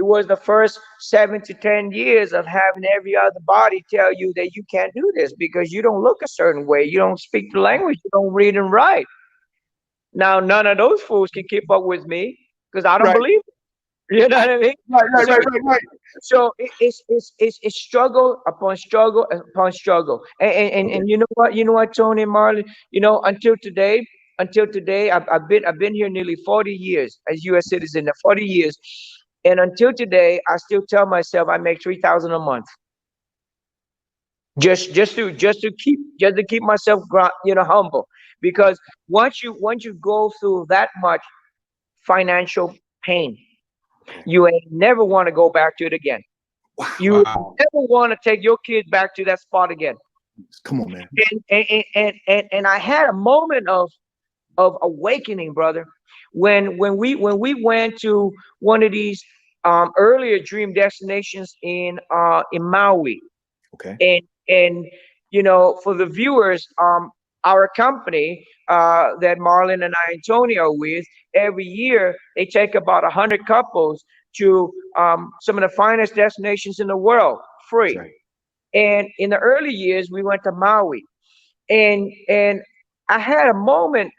was the first 7 to 10 years of having every other body tell you that you can't do this because you don't look a certain way, you don't speak the language, you don't read and write. Now, none of those fools can keep up with me because I don't believe it. You know what I mean? Right. So it's struggle upon struggle upon struggle. And you know what, Tony and Marlon, until today, I've been here nearly 40 years as U.S. citizen, 40 years. And until today, I still tell myself I make $3,000 a month. Just to keep myself humble, because once you go through that much financial pain, you ain't never want to go back to it again. You never want to take your kids back to that spot again. Come on, man. And I had a moment of of awakening, brother. When we went to one of these earlier dream destinations in Maui. Okay. And you know, for the viewers, our company that Marlon and I and Tony are with, every year they take about 100 couples to some of the finest destinations in the world, free. Right. And in the early years, we went to Maui, and I had a moment,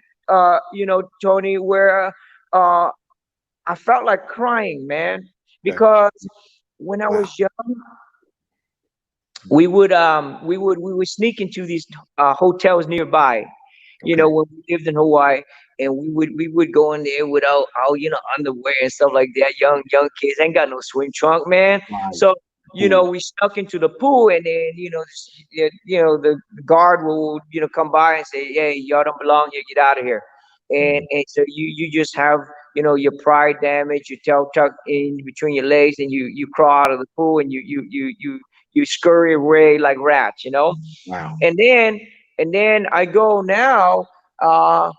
you know, Tony, where I felt like crying, man, because when I was young, we would sneak into these hotels nearby, you know, when we lived in Hawaii, and we would go in there without our, you know, underwear and stuff like that. Young kids ain't got no swim trunk, man. Right. So you know, we snuck into the pool, and then you know the guard will, you know, come by and say, "Hey, y'all don't belong here. Get out of here." And so you just have, you know, your pride damage, your tail tucked in between your legs, and you crawl out of the pool, and you scurry away like rats, you know. Wow. And then I go now.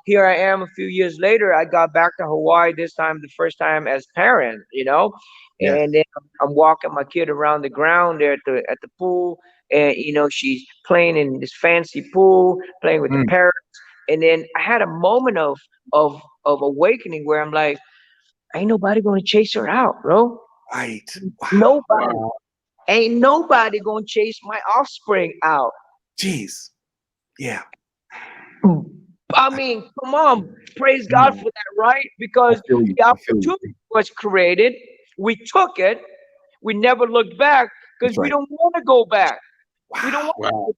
Here I am a few years later. I got back to Hawaii this time, the first time as parent, you know. Yes. And then I'm walking my kid around the ground there at the pool, and you know, she's playing in this fancy pool, playing with the parrots. And then I had a moment of awakening where I'm like, ain't nobody gonna chase her out, bro. Right. Wow. Nobody. Ain't nobody gonna chase my offspring out. Jeez. Yeah. I mean, come on, praise God for that, right? Because the opportunity was created. We took it. We never looked back because we don't want to go back. We don't want to go back.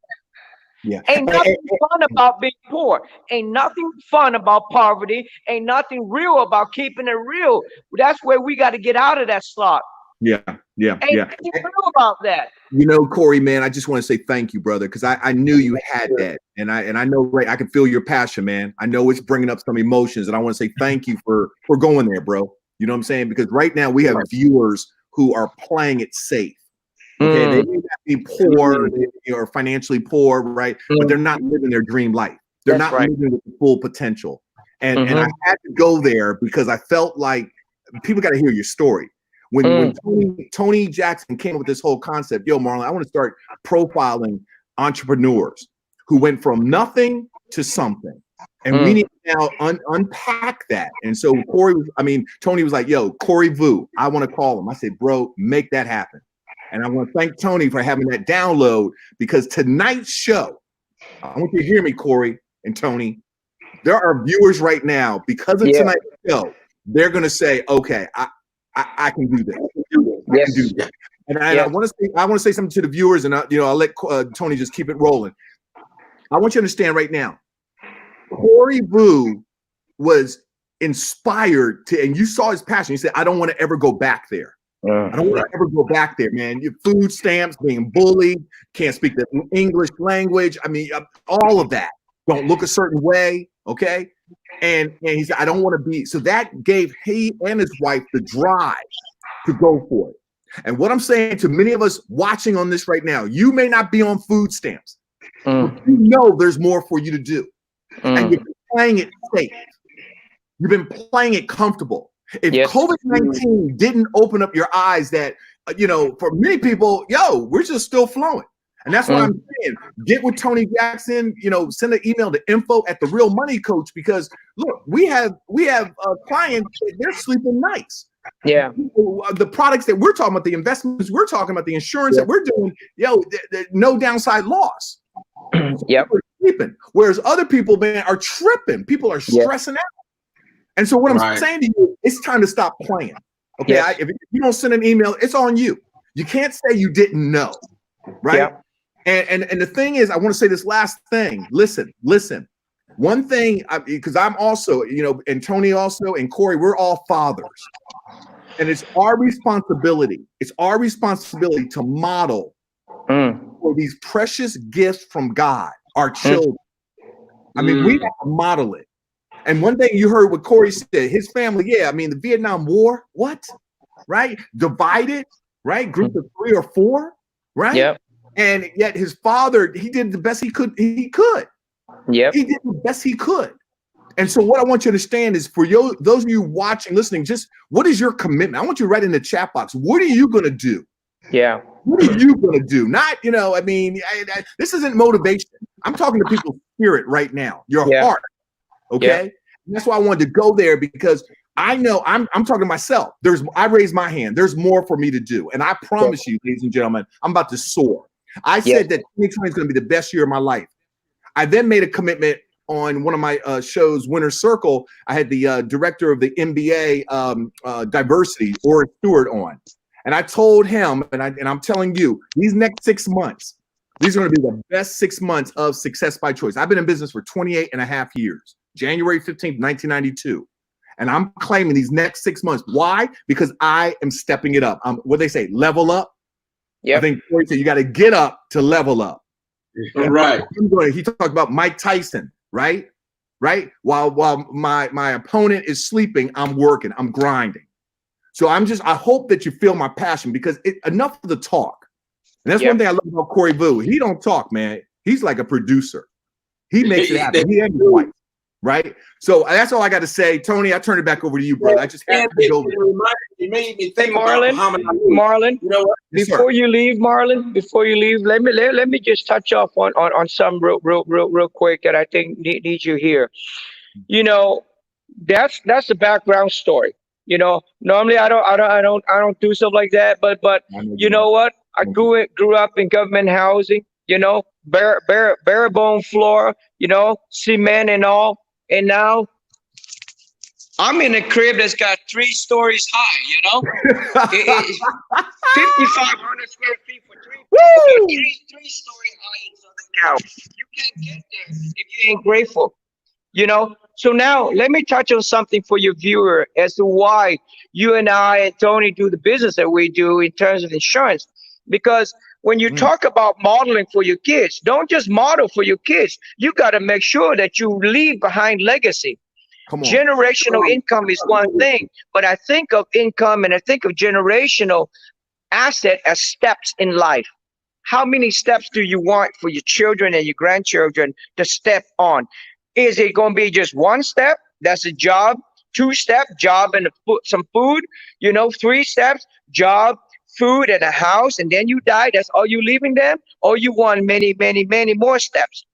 Yeah. Ain't nothing fun about being poor. Ain't nothing fun about poverty. Ain't nothing real about keeping it real. That's where we got to get out of that slot. Yeah. Ain't nothing real about that. You know, Corey, man, I just want to say thank you, brother, because I knew you had that, and I know, right, I can feel your passion, man. I know it's bringing up some emotions, and I want to say thank you for going there, bro. You know what I'm saying? Because right now we have viewers who are playing it safe. Okay, they may not be poor, or financially poor, right? But they're not living their dream life. They're not living with the full potential. And I had to go there because I felt like people got to hear your story. When Tony Jackson came up with this whole concept, yo, Marlon, I want to start profiling entrepreneurs who went from nothing to something. And we need to now unpack that. And so Tony was like, yo, Corey Vuu, I want to call him. I said, bro, make that happen. And I want to thank Tony for having that download, because tonight's show, I want you to hear me, Corey and Tony. There are viewers right now, because of tonight's show, they're going to say, okay, I can do this. I can do this. And I want to say something to the viewers, and I'll let Tony just keep it rolling. I want you to understand right now, Corey Vuu was inspired to, and you saw his passion. He said, I don't want to ever go back there. I don't want to ever go back there, man. Your food stamps, being bullied, can't speak the English language. I mean, all of that. Don't look a certain way, okay? And he said, I don't want to be. So that gave he and his wife the drive to go for it. And what I'm saying to many of us watching on this right now, you may not be on food stamps, but you know there's more for you to do. And you've been playing it safe. You've been playing it comfortable. If COVID-19 didn't open up your eyes that, for many people, we're just still flowing. And that's why I'm saying, get with Tony Jackson, send an email to info@therealmoneycoach, because look, we have clients, they're sleeping nights. Yeah. The products that we're talking about, the investments we're talking about, the insurance that we're doing, no downside loss. Yep. Sleeping. Whereas other people, man, are tripping. People are stressing out. And so what I'm saying to you, it's time to stop playing. Okay. If you don't send an email, it's on you. You can't say you didn't know. Right. Yep. And the thing is, I want to say this last thing. Listen. One thing, because I'm also, and Tony also, and Corey, we're all fathers. And it's our responsibility. It's our responsibility to model for these precious gifts from God, our children. I mean, we have to model it. And one thing you heard what Corey said, his family, the Vietnam War, what? Right? Divided, right? Group of 3 or 4, right? Yep. And yet his father, he did the best he could. Yep. He did the best he could. And so what I want you to understand is for you, those of you watching, listening, just what is your commitment? I want you to write in the chat box. What are you going to do? Yeah. What are you going to do? Not, this isn't motivation. I'm talking to people's spirit right now, your heart. Okay. Yeah. And that's why I wanted to go there, because I know I'm talking to myself. I raised my hand. There's more for me to do. And I promise you, ladies and gentlemen, I'm about to soar. I said that 2020 is going to be the best year of my life. I then made a commitment on one of my shows, Winner's Circle. I had the director of the NBA diversity, Orrin Stewart, on. And I told him, and I'm telling you, these next 6 months, these are going to be the best 6 months of success by choice. I've been in business for 28 and a half years, January 15th, 1992. And I'm claiming these next 6 months. Why? Because I am stepping it up. What they say, level up. I think Corey said you got to get up to level up. Right. He talked about Mike Tyson, right? While my opponent is sleeping, I'm working, I'm grinding. So I hope that you feel my passion, because enough of the talk. And that's one thing I love about Corey Vuu. He don't talk, man. He's like a producer. He makes it happen. He and his wife, right? So that's all I got to say. Tony, I turn it back over to you, brother. I just have to go. It made me think Marlon, you know what? Before you leave, let me just touch off on some real quick that I think need you here. That's the background story. Normally I don't do stuff like that, but you know what? I grew up in government housing, bare bone floor, cement and all. And now I'm in a crib that's got 3 stories high, 5,500 square feet for 3-story high in Southern Cal. You can't get there if you ain't grateful, So now let me touch on something for your viewer as to why you and I and Tony do the business that we do in terms of insurance. Because when you talk about modeling for your kids, don't just model for your kids. You got to make sure that you leave behind legacy. Generational income is one thing, but I think of income and I think of generational asset as steps in life. How many steps do you want for your children and your grandchildren to step on? Is it going to be just 1 step? That's a job. 2 step, job and some food. 3 steps, job, food, and a house, and then you die. That's all you leaving them? Or you want many, many, many more steps?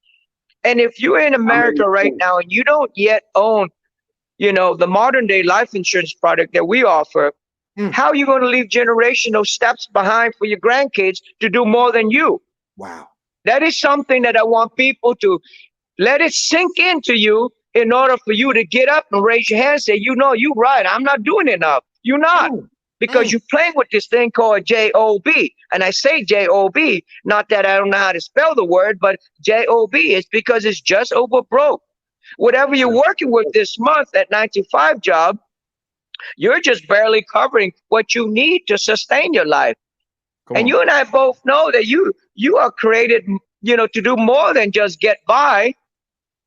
And if you're in America right now and you don't yet own, the modern day life insurance product that we offer, how are you going to leave generational steps behind for your grandkids to do more than you? Wow. That is something that I want people to let it sink into you in order for you to get up and raise your hand and say, you're right. I'm not doing enough. You're not. Because you're playing with this thing called J-O-B. And I say J-O-B, not that I don't know how to spell the word, but J-O-B is because it's just over broke. Whatever you're working with this month at 9-to-5 job, you're just barely covering what you need to sustain your life. And you and I both know that you are created, to do more than just get by.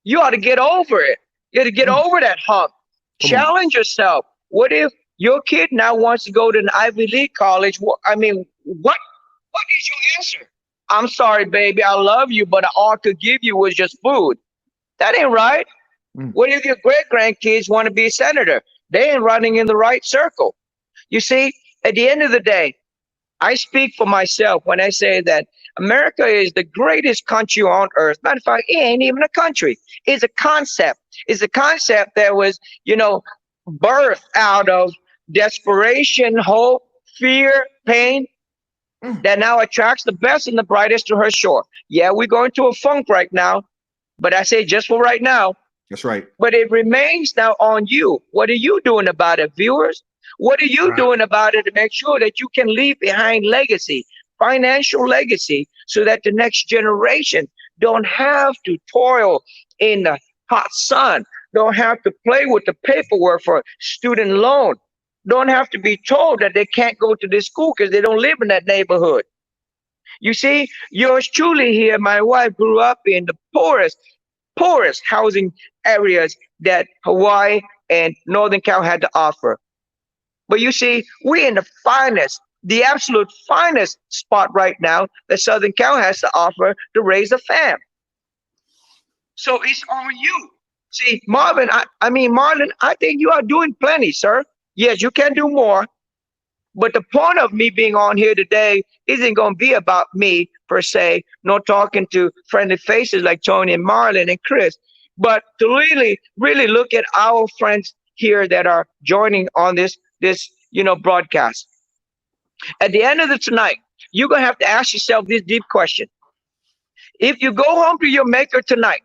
You ought to get over it. You ought to get over that hump. Challenge yourself. What if your kid now wants to go to an Ivy League college? What is your answer? I'm sorry, baby. I love you, but all I could give you was just food. That ain't right. What if your great-grandkids want to be a senator? They ain't running in the right circle. You see, at the end of the day, I speak for myself when I say that America is the greatest country on earth. Matter of fact, it ain't even a country. It's a concept. It's a concept that was, birthed out of desperation, hope, fear, pain, that now attracts the best and the brightest to her shore. Yeah, we're going through a funk right now, but I say just for right now. That's right. But it remains now on you. What are you doing about it, viewers? What are you doing about it to make sure that you can leave behind legacy, financial legacy, so that the next generation don't have to toil in the hot sun, don't have to play with the paperwork for student loan, don't have to be told that they can't go to this school because they don't live in that neighborhood. You see, yours truly here, my wife grew up in the poorest housing areas that Hawaii and Northern Cal had to offer. But you see, we're in the finest, the absolute finest spot right now that Southern Cal has to offer to raise a fam. So it's on you. See, Marvin, I mean, Marlon, I think you are doing plenty, sir. Yes, you can do more. But the point of me being on here today isn't going to be about me per se, nor talking to friendly faces like Tony and Marlon and Chris, but to really, really look at our friends here that are joining on this broadcast. At the end of the tonight, you're going to have to ask yourself this deep question. If you go home to your maker tonight,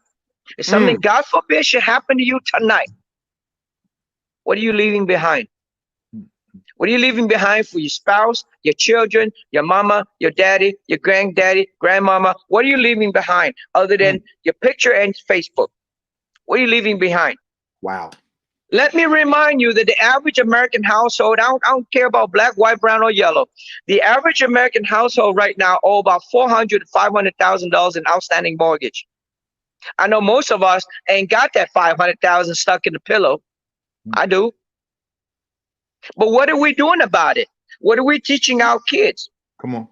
if something, God forbid, should happen to you tonight, what are you leaving behind? What are you leaving behind for your spouse, your children, your mama, your daddy, your granddaddy, grandmama? What are you leaving behind other than your picture and Facebook? What are you leaving behind? Wow. Let me remind you that the average American household, I don't care about black, white, brown, or yellow. The average American household right now owe about $400,000 to $500,000 in outstanding mortgage. I know most of us ain't got that $500,000 stuck in the pillow. I do. But what are we doing about it? What are we teaching our kids? Come on.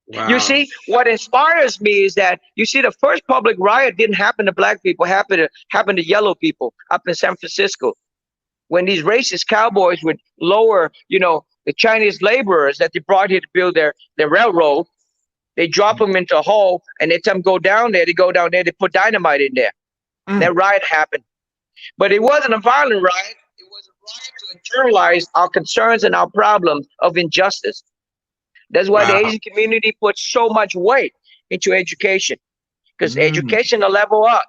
Wow. You see, what inspires me is that, you see, the first public riot didn't happen to black people, happened to yellow people up in San Francisco. When these racist cowboys would lower, the Chinese laborers that they brought here to build their railroad, they drop them into a hole and they tell them go down there. They go down there, they put dynamite in there. That riot happened. But it wasn't a violent riot. It was a riot to internalize our concerns and our problems of injustice. That's why the Asian community puts so much weight into education, because education will level up.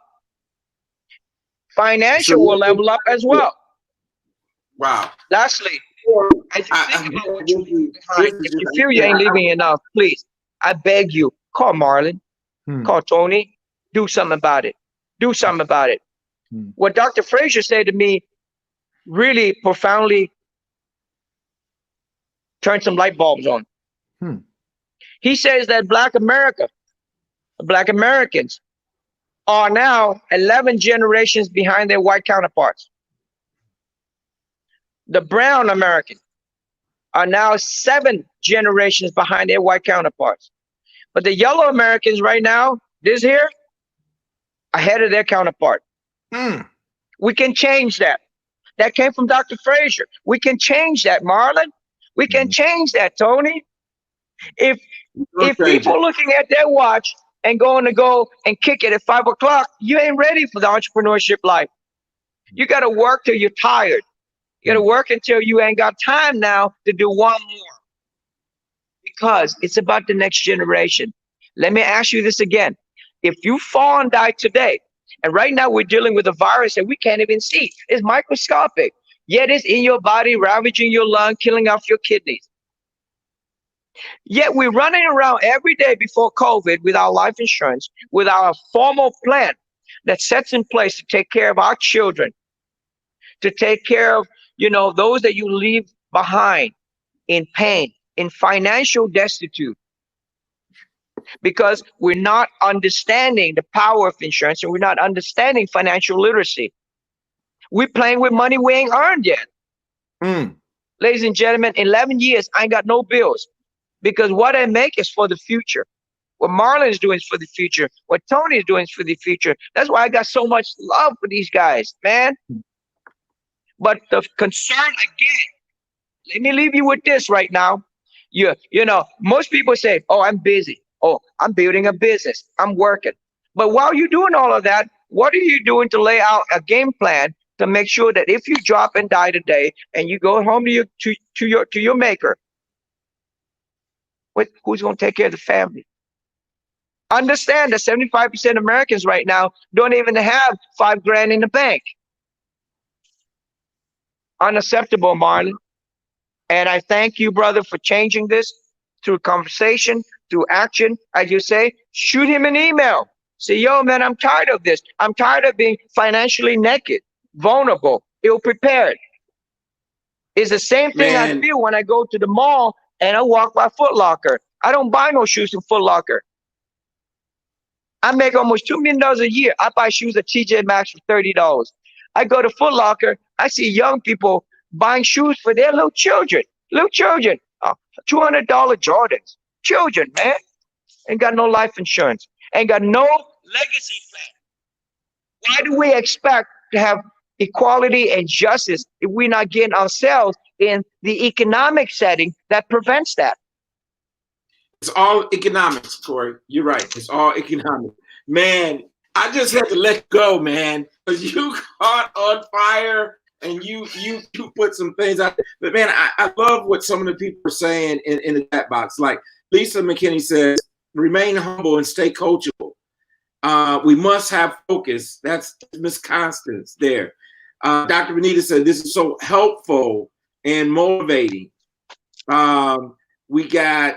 Financial will level up as well. Wow. Lastly, as you think about what you're leaving behind, if you feel you ain't leaving enough, please, I beg you, call Marlon, call Tony, do something about it. Do something about it. What Dr. Frazier said to me really profoundly turned some light bulbs on. He says that Black Americans are now 11 generations behind their white counterparts. The brown Americans are now 7 generations behind their white counterparts. But the yellow Americans right now, this here, ahead of their counterpart. We can change that. That came from Dr. Frazier. We can change that, Marlon. We can change that, Tony. If people looking at their watch and going to go and kick it at 5 o'clock, you ain't ready for the entrepreneurship life. You got to work till you're tired. You got to work until you ain't got time now to do one more. Because it's about the next generation. Let me ask you this again. If you fall and die today, and right now we're dealing with a virus that we can't even see. It's microscopic. Yet it's in your body, ravaging your lung, killing off your kidneys. Yet we're running around every day before COVID with our life insurance, with our formal plan that sets in place to take care of our children, to take care of, those that you leave behind in pain, in financial destitute. Because we're not understanding the power of insurance, and we're not understanding financial literacy. We're playing with money we ain't earned yet. Ladies and gentlemen, 11 years, I ain't got no bills, because what I make is for the future. What Marlon is doing is for the future. What Tony is doing is for the future. That's why I got so much love for these guys, man. But the concern, again, let me leave you with this right now. Most people say, oh, I'm busy. Oh, I'm building a business. I'm working. But while you're doing all of that, what are you doing to lay out a game plan to make sure that if you drop and die today and you go home to your maker, who's going to take care of the family? Understand that 75% of Americans right now don't even have $5,000 in the bank. Unacceptable, Marlon. And I thank you, brother, for changing this through conversation, through action. As you say, shoot him an email. Say, yo, man, I'm tired of this. I'm tired of being financially naked, vulnerable, ill-prepared. It's the same thing I feel when I go to the mall and I walk by Foot Locker. I don't buy no shoes from Foot Locker. I make almost $2 million a year. I buy shoes at TJ Maxx for $30. I go to Foot Locker. I see young people buying shoes for their little children. $200 Jordans. Children, man. Ain't got no life insurance. Ain't got no legacy plan. Why do we expect to have equality and justice if we're not getting ourselves in the economic setting that prevents that. It's all economics, Corey. You're right. It's all economics. Man, I just had to let go, man, because you caught on fire and you put some things out. But man, I love what some of the people are saying in the chat box. Like Lisa McKinney says, remain humble and stay coachable. We must have focus. That's Miss Constance there. Dr. Benita said, this is so helpful and motivating. We got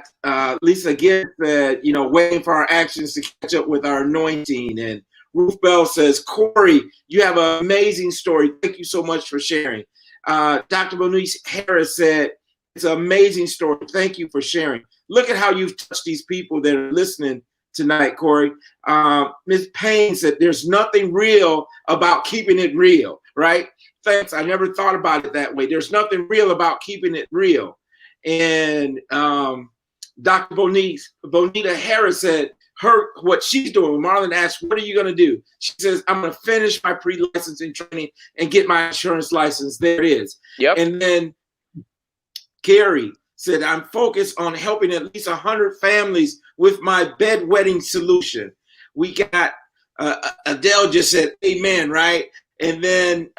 Lisa again said, you know, waiting for our actions to catch up with our anointing. And Ruth Bell says, Corey, you have an amazing story. Thank you so much for sharing. Dr. Monique Harris said, it's an amazing story. Thank you for sharing. Look at how you've touched these people that are listening tonight, Corey. Ms. Payne said, there's nothing real about keeping it real, right? Thanks. I never thought about it that way. There's nothing real about keeping it real. And Dr. Bonita Harris said what she's doing. Marlon asked, what are you going to do? She says, I'm going to finish my pre-licensing training and get my insurance license. There it is. Yep. And then Gary said, I'm focused on helping at least 100 families with my bedwetting solution. We got Adele just said, amen, right? And then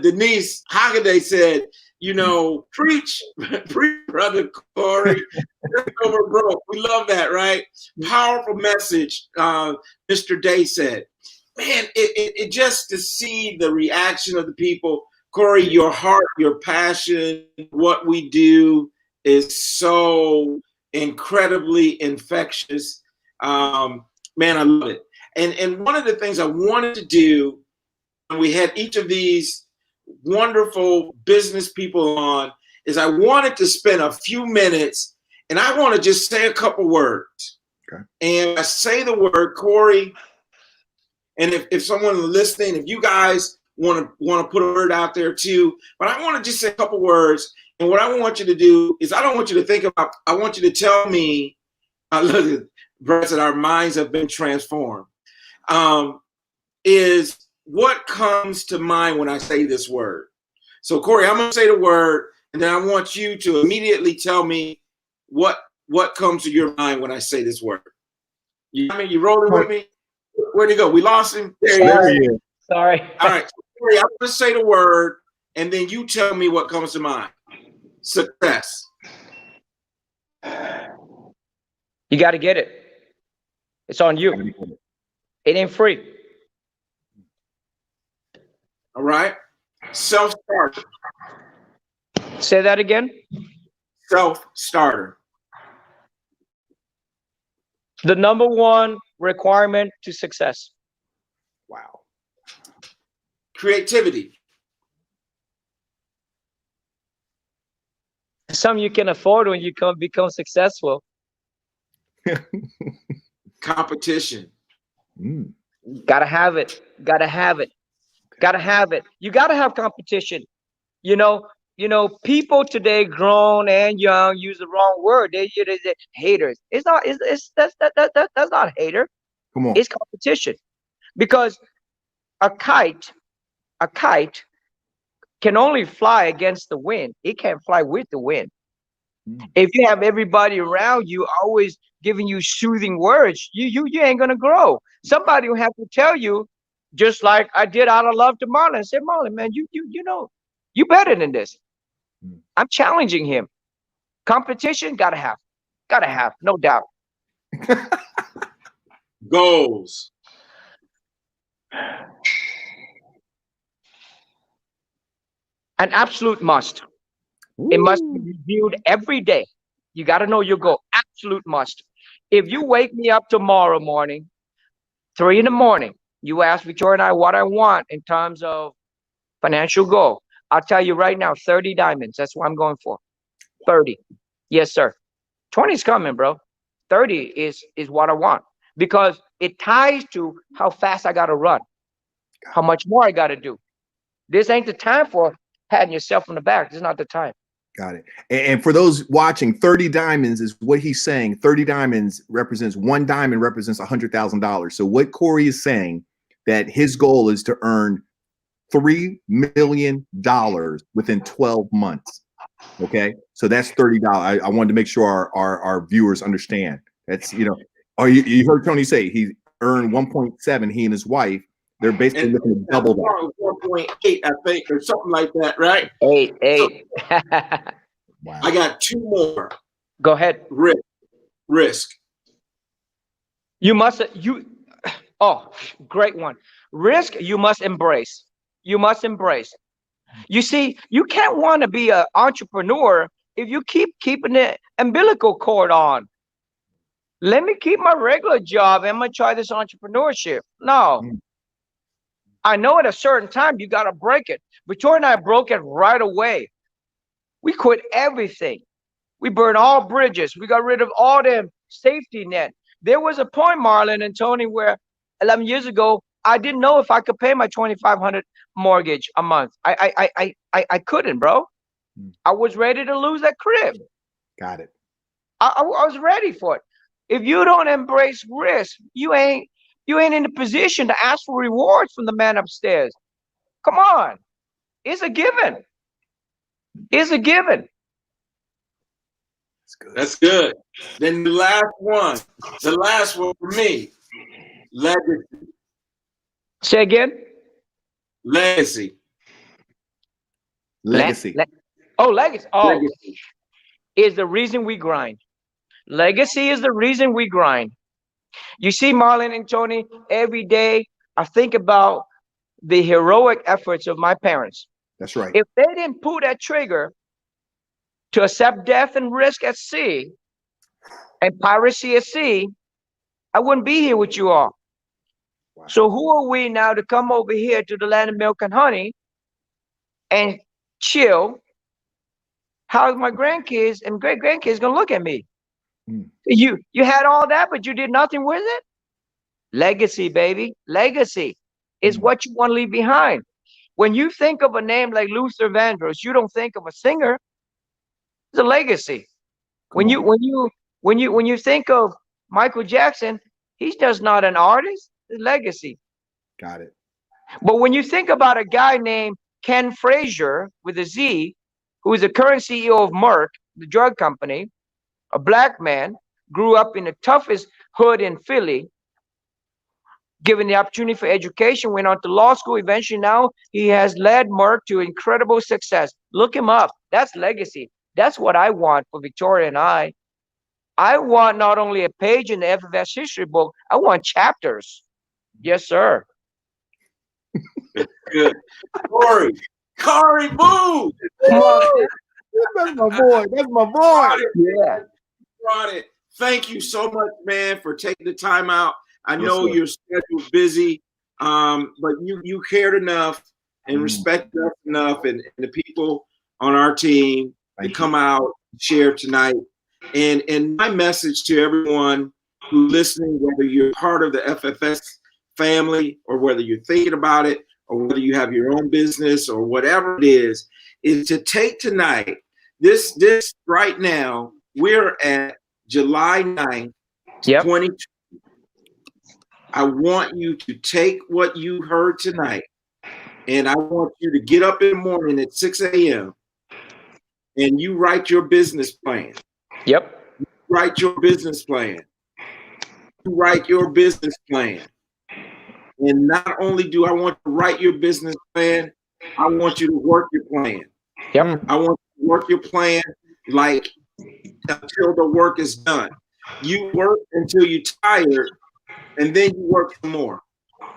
Denise Hagaday said, you know, preach, Brother Corey. Over broke. We love that, right? Powerful message. Mr. Day said, man, it just to see the reaction of the people. Corey, your heart, your passion, what we do is so incredibly infectious. Man, I love it. And one of the things I wanted to do, when we had each of these wonderful business people on, is I wanted to spend a few minutes and I want to just say a couple words. Okay. And I say the word, Corey, and if someone listening, if you guys want to put a word out there too, but I want to just say a couple words. And what I want you to do is, I don't want you to think about, I want you to tell me, look at Brett said, our minds have been transformed. Is what comes to mind when I say this word. So Corey, I'm going to say the word, and then I want you to immediately tell me what comes to your mind when I say this word. You rolling with me? Where'd he go? We lost him? There he is. Sorry. All right. So Corey, I'm going to say the word, and then you tell me what comes to mind. Success. You got to get it. It's on you. It ain't free. All right. Self-starter. Say that again. Self-starter. The number one requirement to success. Wow. Creativity. Something you can afford when you become successful. Competition. Gotta have it. Gotta have it. Gotta have it. You gotta have competition. You know, people today, grown and young, use the wrong word. They haters. It's not. That's not hater. Come on. It's competition, because a kite can only fly against the wind. It can't fly with the wind. If you have everybody around you always giving you soothing words, you ain't gonna grow. Somebody will have to tell you, just like I did out of love to Marlon. I said, Marlon, man, you know, you better than this. I'm challenging him. Competition, gotta have, no doubt. Goals. An absolute must. It must be reviewed every day. You got to know your goal. Absolute must. If you wake me up tomorrow morning, 3 a.m, you ask Victoria and I what I want in terms of financial goal, I'll tell you right now, 30 diamonds. That's what I'm going for. 30. Yes, sir. 20 is coming, bro. 30 is what I want, because it ties to how fast I got to run, how much more I got to do. This ain't the time for patting yourself on the back. This is not the time. Got it. And for those watching, 30 diamonds is what he's saying. 30 diamonds represents, one diamond represents $100,000. So what Corey is saying, that his goal is to earn $3 million within 12 months. Okay, so that's $30. I wanted to make sure our viewers understand. That's, you know, oh, you heard Tony say he earned 1.7. He and his wife, they're basically looking to double that. 1.8, I think, or something like that, right? Eight. Wow. I got two more. Go ahead. Risk. Oh, great one. Risk, you must embrace. You must embrace. You see, you can't want to be an entrepreneur if you keeping the umbilical cord on. Let me keep my regular job and I'm going to try this entrepreneurship. No. I know at a certain time you got to break it. Victoria and I broke it right away. We quit everything. We burned all bridges. We got rid of all them safety net. There was a point, Marlon and Tony, where 11 years ago, I didn't know if I could pay my $2,500 mortgage a month. I couldn't, bro. I was ready to lose that crib. Got it. I was ready for it. If you don't embrace risk, you ain't in the position to ask for rewards from the man upstairs. Come on. It's a given. It's a given. That's good. Then the last one for me, legacy. Say again. Legacy. Legacy. Legacy. Oh, legacy is the reason we grind. Legacy is the reason we grind. You see, Marlon and Tony, every day I think about the heroic efforts of my parents. That's right. If they didn't pull that trigger to accept death and risk at sea and piracy at sea, I wouldn't be here with you all. Wow. So who are we now to come over here to the land of milk and honey and chill? How's my grandkids and great grandkids gonna look at me? You had all that, but you did nothing with it. Legacy, baby. Legacy is what you want to leave behind. When you think of a name like Luther Vandross, you don't think of a singer. It's a legacy. When you think of Michael Jackson, he's just not an artist. It's a legacy. Got it. But when you think about a guy named Ken Frazier with a Z, who is the current CEO of Merck, the drug company, a black man, grew up in the toughest hood in Philly, given the opportunity for education, went on to law school. Eventually now he has led Merck to incredible success. Look him up. That's legacy. That's what I want for Victoria and I. I want not only a page in the FFS history book, I want chapters. Yes, sir. Good. Corey Vuu. That's my boy. That's my boy. Yeah. Brought it. Thank you so much, man, for taking the time out. I know your schedule's busy, but you cared enough and respected us enough, and the people on our team to come out and share tonight. And my message to everyone who's listening, whether you're part of the FFS family or whether you're thinking about it or whether you have your own business or whatever it is to take tonight, this right now, we're at July 9th, 2020. I want you to take what you heard tonight, and I want you to get up in the morning at 6 a.m. and you write your business plan. Yep. Write your business plan. You write your business plan. And not only do I want to write your business plan, I want you to work your plan. Yep. I want you to work your plan like until the work is done. You work until you're tired, and then you work some more.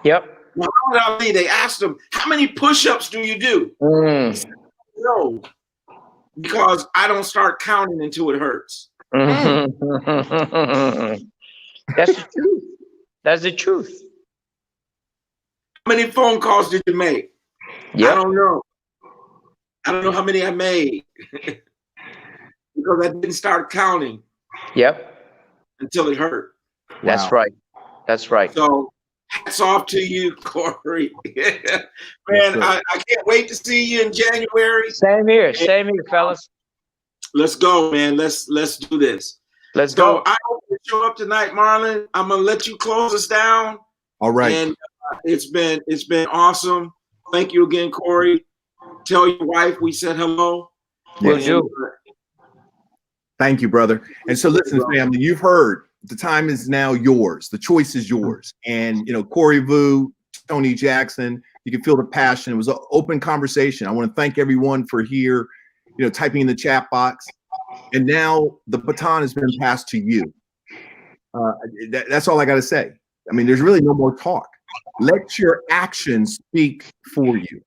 Yep. Muhammad Ali, they asked him, how many push-ups do you do? He said, no, because I don't start counting until it hurts. That's the truth. That's the truth. How many phone calls did you make? Yep. I don't know. I don't know how many I made because I didn't start counting. Yep. Until it hurt. That's right. That's right. So hats off to you, Corey. Man, I can't wait to see you in January. Same here, fellas. Let's go, man. Let's do this. Let's go. I hope you show up tonight, Marlon. I'm gonna let you close us down. All right. And It's been awesome. Thank you again, Corey. Tell your wife we said hello. Will do. Thank you, brother. And so listen, family, you've heard the time is now yours. The choice is yours. And, you know, Corey Vuu, Tony Jackson, you can feel the passion. It was an open conversation. I want to thank everyone for here, you know, typing in the chat box. And now the baton has been passed to you. That's all I got to say. I mean, there's really no more talk. Let your actions speak for you.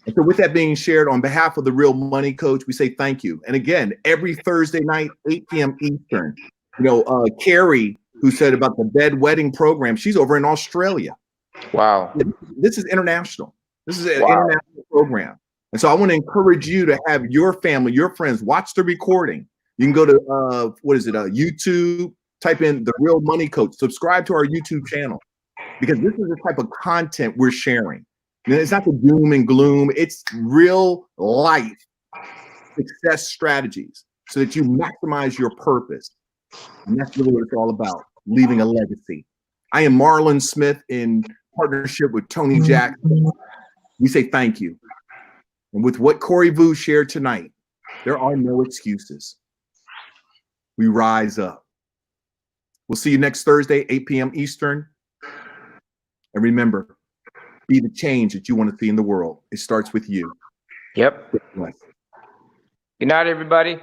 And so with that being shared, on behalf of the Real Money Coach, we say thank you. And again, every Thursday night, 8 p.m. Eastern, you know, Carrie, who said about the bed wedding program, she's over in Australia. Wow. This is international. This is an international program. And so I want to encourage you to have your family, your friends, watch the recording. You can go to, YouTube, type in the Real Money Coach, subscribe to our YouTube channel, because this is the type of content we're sharing. And it's not the doom and gloom. It's real life success strategies so that you maximize your purpose. And that's really what it's all about, leaving a legacy. I am Marlon Smith in partnership with Tony Jackson. We say thank you. And with what Corey Vuu shared tonight, there are no excuses. We rise up. We'll see you next Thursday, 8 p.m. Eastern. And remember, be the change that you want to see in the world. It starts with you. Yep. Good night, everybody.